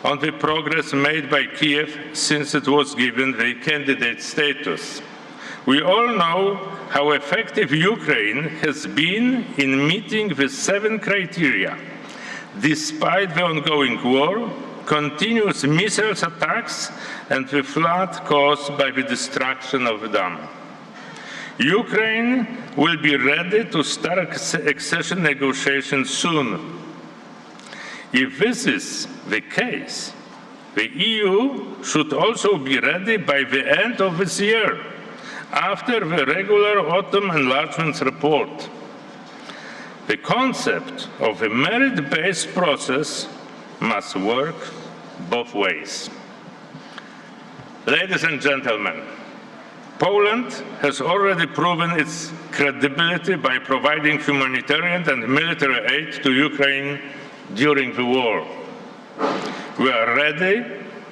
on the progress made by Kiev since it was given the candidate status. We all know how effective Ukraine has been in meeting the 7 criteria, despite the ongoing war, continuous missile attacks, and the flood caused by the destruction of the dam. Ukraine will be ready to start accession negotiations soon. If this is the case, the EU should also be ready by the end of this year, after the regular autumn enlargement report. The concept of a merit-based process must work both ways. Ladies and gentlemen, Poland has already proven its credibility by providing humanitarian and military aid to Ukraine during the war. We are ready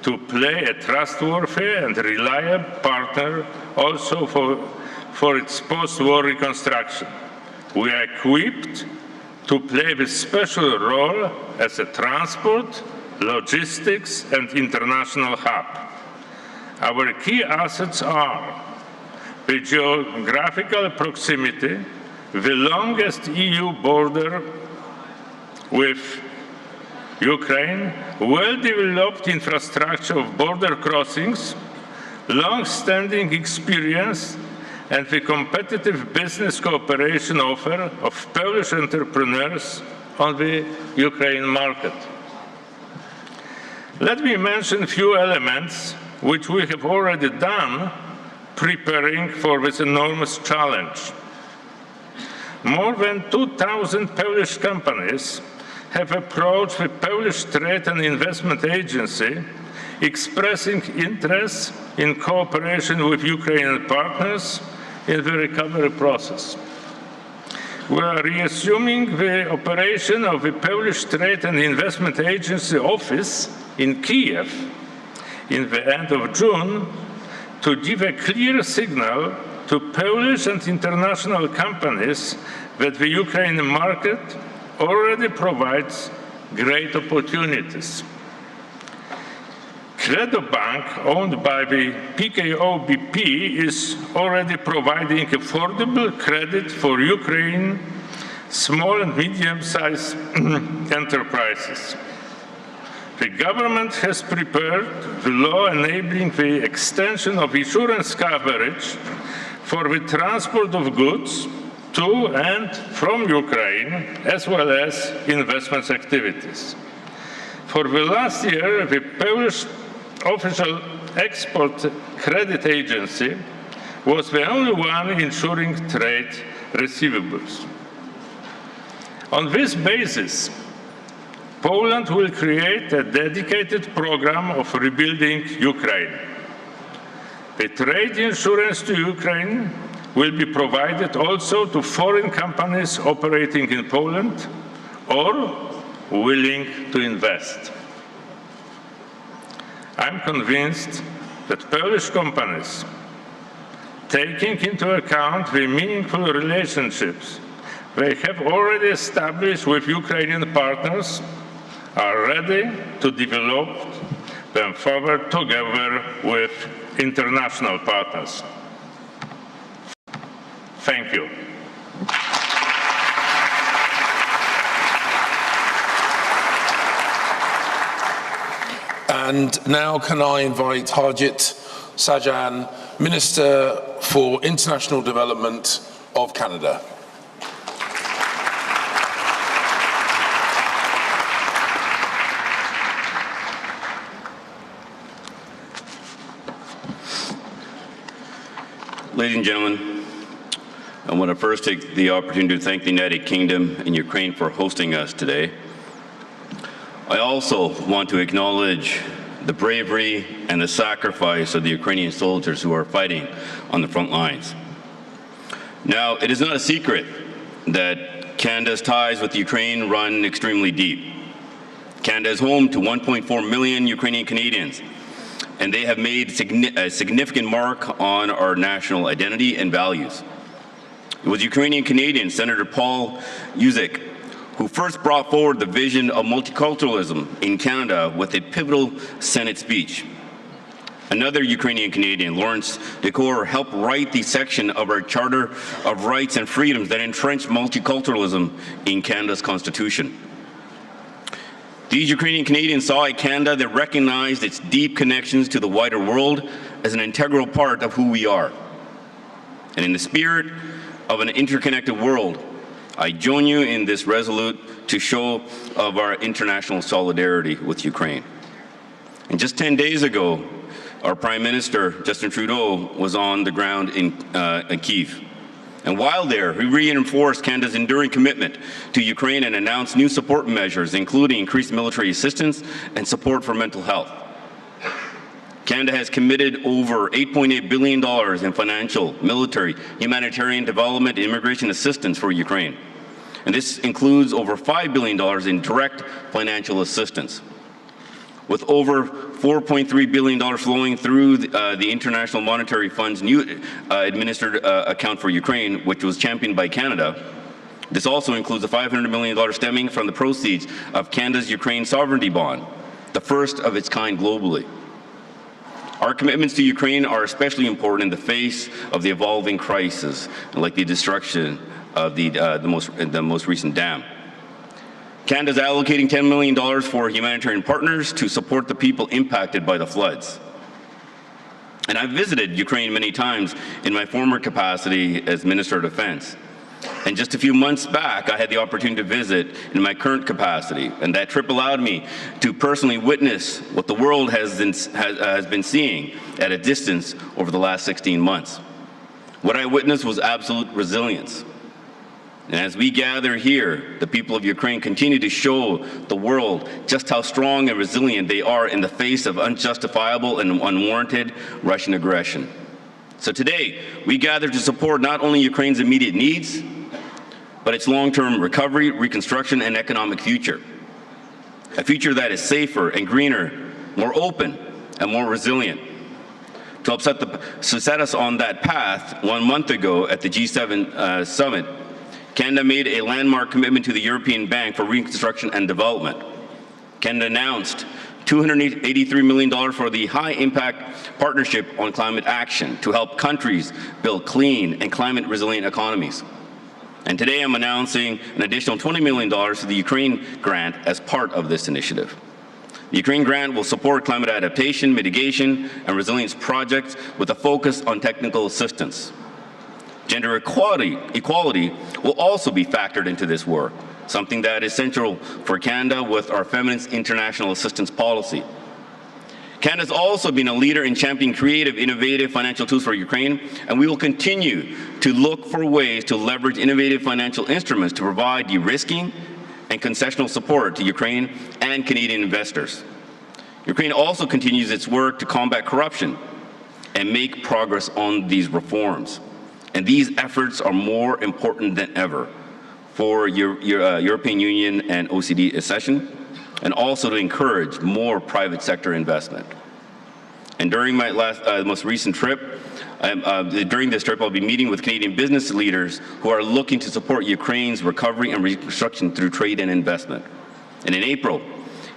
to play a trustworthy and reliable partner also for its post-war reconstruction. We are equipped to play the special role as a transport, logistics, and international hub. Our key assets are the geographical proximity, the longest EU border with Ukraine, well-developed infrastructure of border crossings, long-standing experience, and the competitive business cooperation offer of Polish entrepreneurs on the Ukraine market. Let me mention a few elements which we have already done preparing for this enormous challenge. More than 2,000 Polish companies have approached the Polish Trade and Investment Agency expressing interest in cooperation with Ukrainian partners in the recovery process. We are reassuming the operation of the Polish Trade and Investment Agency office in Kiev in the end of June to give a clear signal to Polish and international companies that the Ukrainian market already provides great opportunities. Credo Bank, owned by the PKO BP, is already providing affordable credit for Ukraine small and medium-sized enterprises. The government has prepared the law enabling the extension of insurance coverage for the transport of goods to and from Ukraine, as well as investment activities. For the last year, the Polish official export credit agency was the only one insuring trade receivables. On this basis, Poland will create a dedicated program of rebuilding Ukraine. The trade insurance to Ukraine will be provided also to foreign companies operating in Poland or willing to invest. I'm convinced that Polish companies, taking into account the meaningful relationships they have already established with Ukrainian partners, are ready to develop them further together with international partners. Thank you. And now can I invite Harjit Sajjan, Minister for International Development of Canada. Ladies and gentlemen, I want to first take the opportunity to thank the United Kingdom and Ukraine for hosting us today. I also want to acknowledge the bravery and the sacrifice of the Ukrainian soldiers who are fighting on the front lines. Now, it is not a secret that Canada's ties with Ukraine run extremely deep. Canada is home to 1.4 million Ukrainian Canadians, and they have made a significant mark on our national identity and values. It was Ukrainian Canadian Senator Paul Yuzek who first brought forward the vision of multiculturalism in Canada with a pivotal Senate speech. Another Ukrainian Canadian, Lawrence Decore, helped write the section of our Charter of Rights and Freedoms that entrenched multiculturalism in Canada's Constitution. These Ukrainian Canadians saw a Canada that recognized its deep connections to the wider world as an integral part of who we are. And in the spirit of an interconnected world, I join you in this resolute to show of our international solidarity with Ukraine. And just 10 days ago, our Prime Minister, Justin Trudeau, was on the ground in Kyiv. And while there, he reinforced Canada's enduring commitment to Ukraine and announced new support measures, including increased military assistance and support for mental health. Canada has committed over $8.8 billion in financial, military, humanitarian development, and immigration assistance for Ukraine. And this includes over $5 billion in direct financial assistance. With over $4.3 billion flowing through the International Monetary Fund's new administered account for Ukraine, which was championed by Canada. This also includes a $500 million stemming from the proceeds of Canada's Ukraine sovereignty bond, the first of its kind globally. Our commitments to Ukraine are especially important in the face of the evolving crisis, like the destruction of the most recent dam. Canada is allocating $10 million for humanitarian partners to support the people impacted by the floods. And I've visited Ukraine many times in my former capacity as Minister of Defense. And just a few months back, I had the opportunity to visit in my current capacity, and that trip allowed me to personally witness what the world has been seeing at a distance over the last 16 months. What I witnessed was absolute resilience. And as we gather here, the people of Ukraine continue to show the world just how strong and resilient they are in the face of unjustifiable and unwarranted Russian aggression. So today, we gather to support not only Ukraine's immediate needs, but its long-term recovery, reconstruction, and economic future. A future that is safer and greener, more open, and more resilient. To set us on that path, 1 month ago at the G7 summit, Canada made a landmark commitment to the European Bank for Reconstruction and Development. Canada announced $283 million for the High Impact Partnership on Climate Action to help countries build clean and climate-resilient economies. And today I'm announcing an additional $20 million to the Ukraine grant as part of this initiative. The Ukraine grant will support climate adaptation, mitigation, and resilience projects with a focus on technical assistance. Gender equality will also be factored into this work, something that is central for Canada with our Feminist International Assistance Policy. Canada has also been a leader in championing creative, innovative financial tools for Ukraine, and we will continue to look for ways to leverage innovative financial instruments to provide de-risking and concessional support to Ukraine and Canadian investors. Ukraine also continues its work to combat corruption and make progress on these reforms. And these efforts are more important than ever for European Union and OECD accession, and also to encourage more private sector investment. And during my most recent trip, during this trip, I'll be meeting with Canadian business leaders who are looking to support Ukraine's recovery and reconstruction through trade and investment. And in April,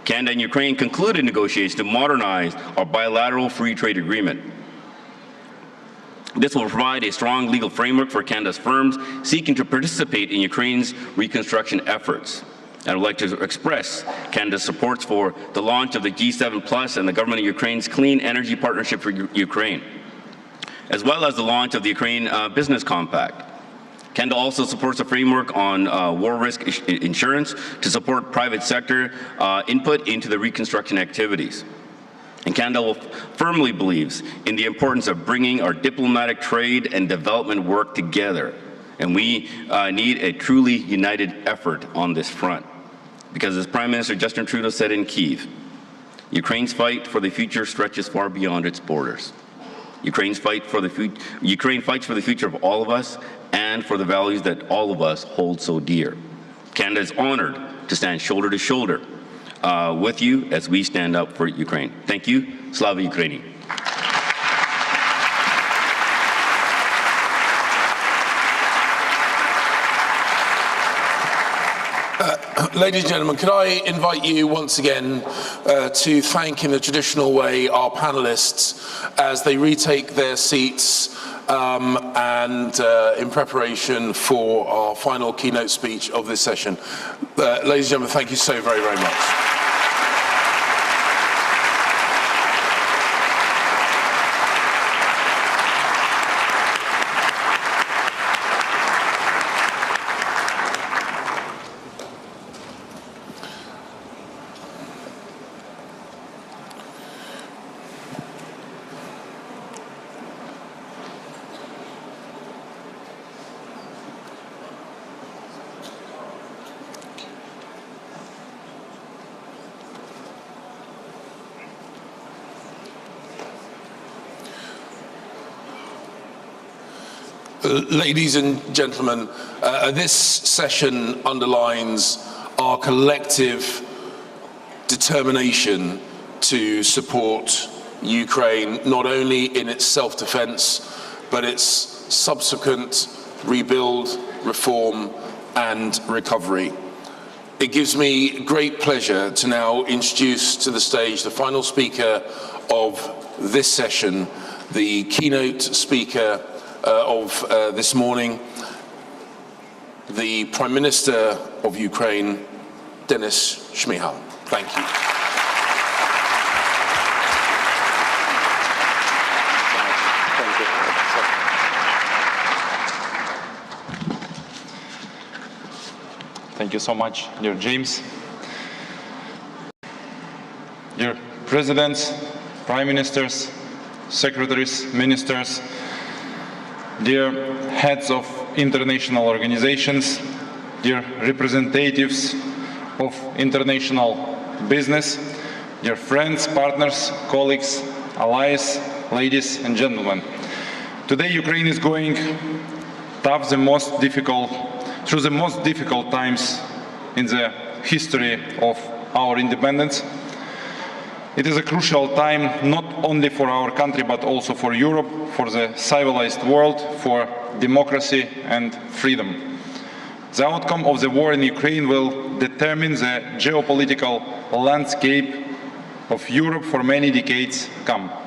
Canada and Ukraine concluded negotiations to modernize our bilateral free trade agreement. This will provide a strong legal framework for Canada's firms seeking to participate in Ukraine's reconstruction efforts. I would like to express Canada's support for the launch of the G7+ and the government of Ukraine's Clean Energy Partnership for Ukraine, as well as the launch of the Ukraine Business Compact. Canada also supports a framework on war risk insurance to support private sector input into the reconstruction activities. And Canada firmly believes in the importance of bringing our diplomatic, trade, and development work together. And we need a truly united effort on this front. Because as Prime Minister Justin Trudeau said in Kyiv, Ukraine's fight for the future stretches far beyond its borders. Ukraine fights for the future of all of us and for the values that all of us hold so dear. Canada is honored to stand shoulder to shoulder with you as we stand up for Ukraine. Thank you. Slava Ukraini. Ladies and gentlemen, could I invite you once again to thank in the traditional way our panelists as they retake their seats and in preparation for our final keynote speech of this session. Ladies and gentlemen, thank you so very, very much. Ladies and gentlemen, this session underlines our collective determination to support Ukraine, not only in its self-defense, but its subsequent rebuild, reform, and recovery. It gives me great pleasure to now introduce to the stage the final speaker of this session, the keynote speaker of this morning, the Prime Minister of Ukraine, Denis Shmyhal. Thank you. Thank you so much, dear James. Dear Presidents, Prime Ministers, Secretaries, Ministers, dear heads of international organizations, dear representatives of international business, dear friends, partners, colleagues, allies, ladies and gentlemen. Today Ukraine is going through the most difficult times in the history of our independence. It is a crucial time not only for our country but also for Europe, for the civilized world, for democracy and freedom. The outcome of the war in Ukraine will determine the geopolitical landscape of Europe for many decades come.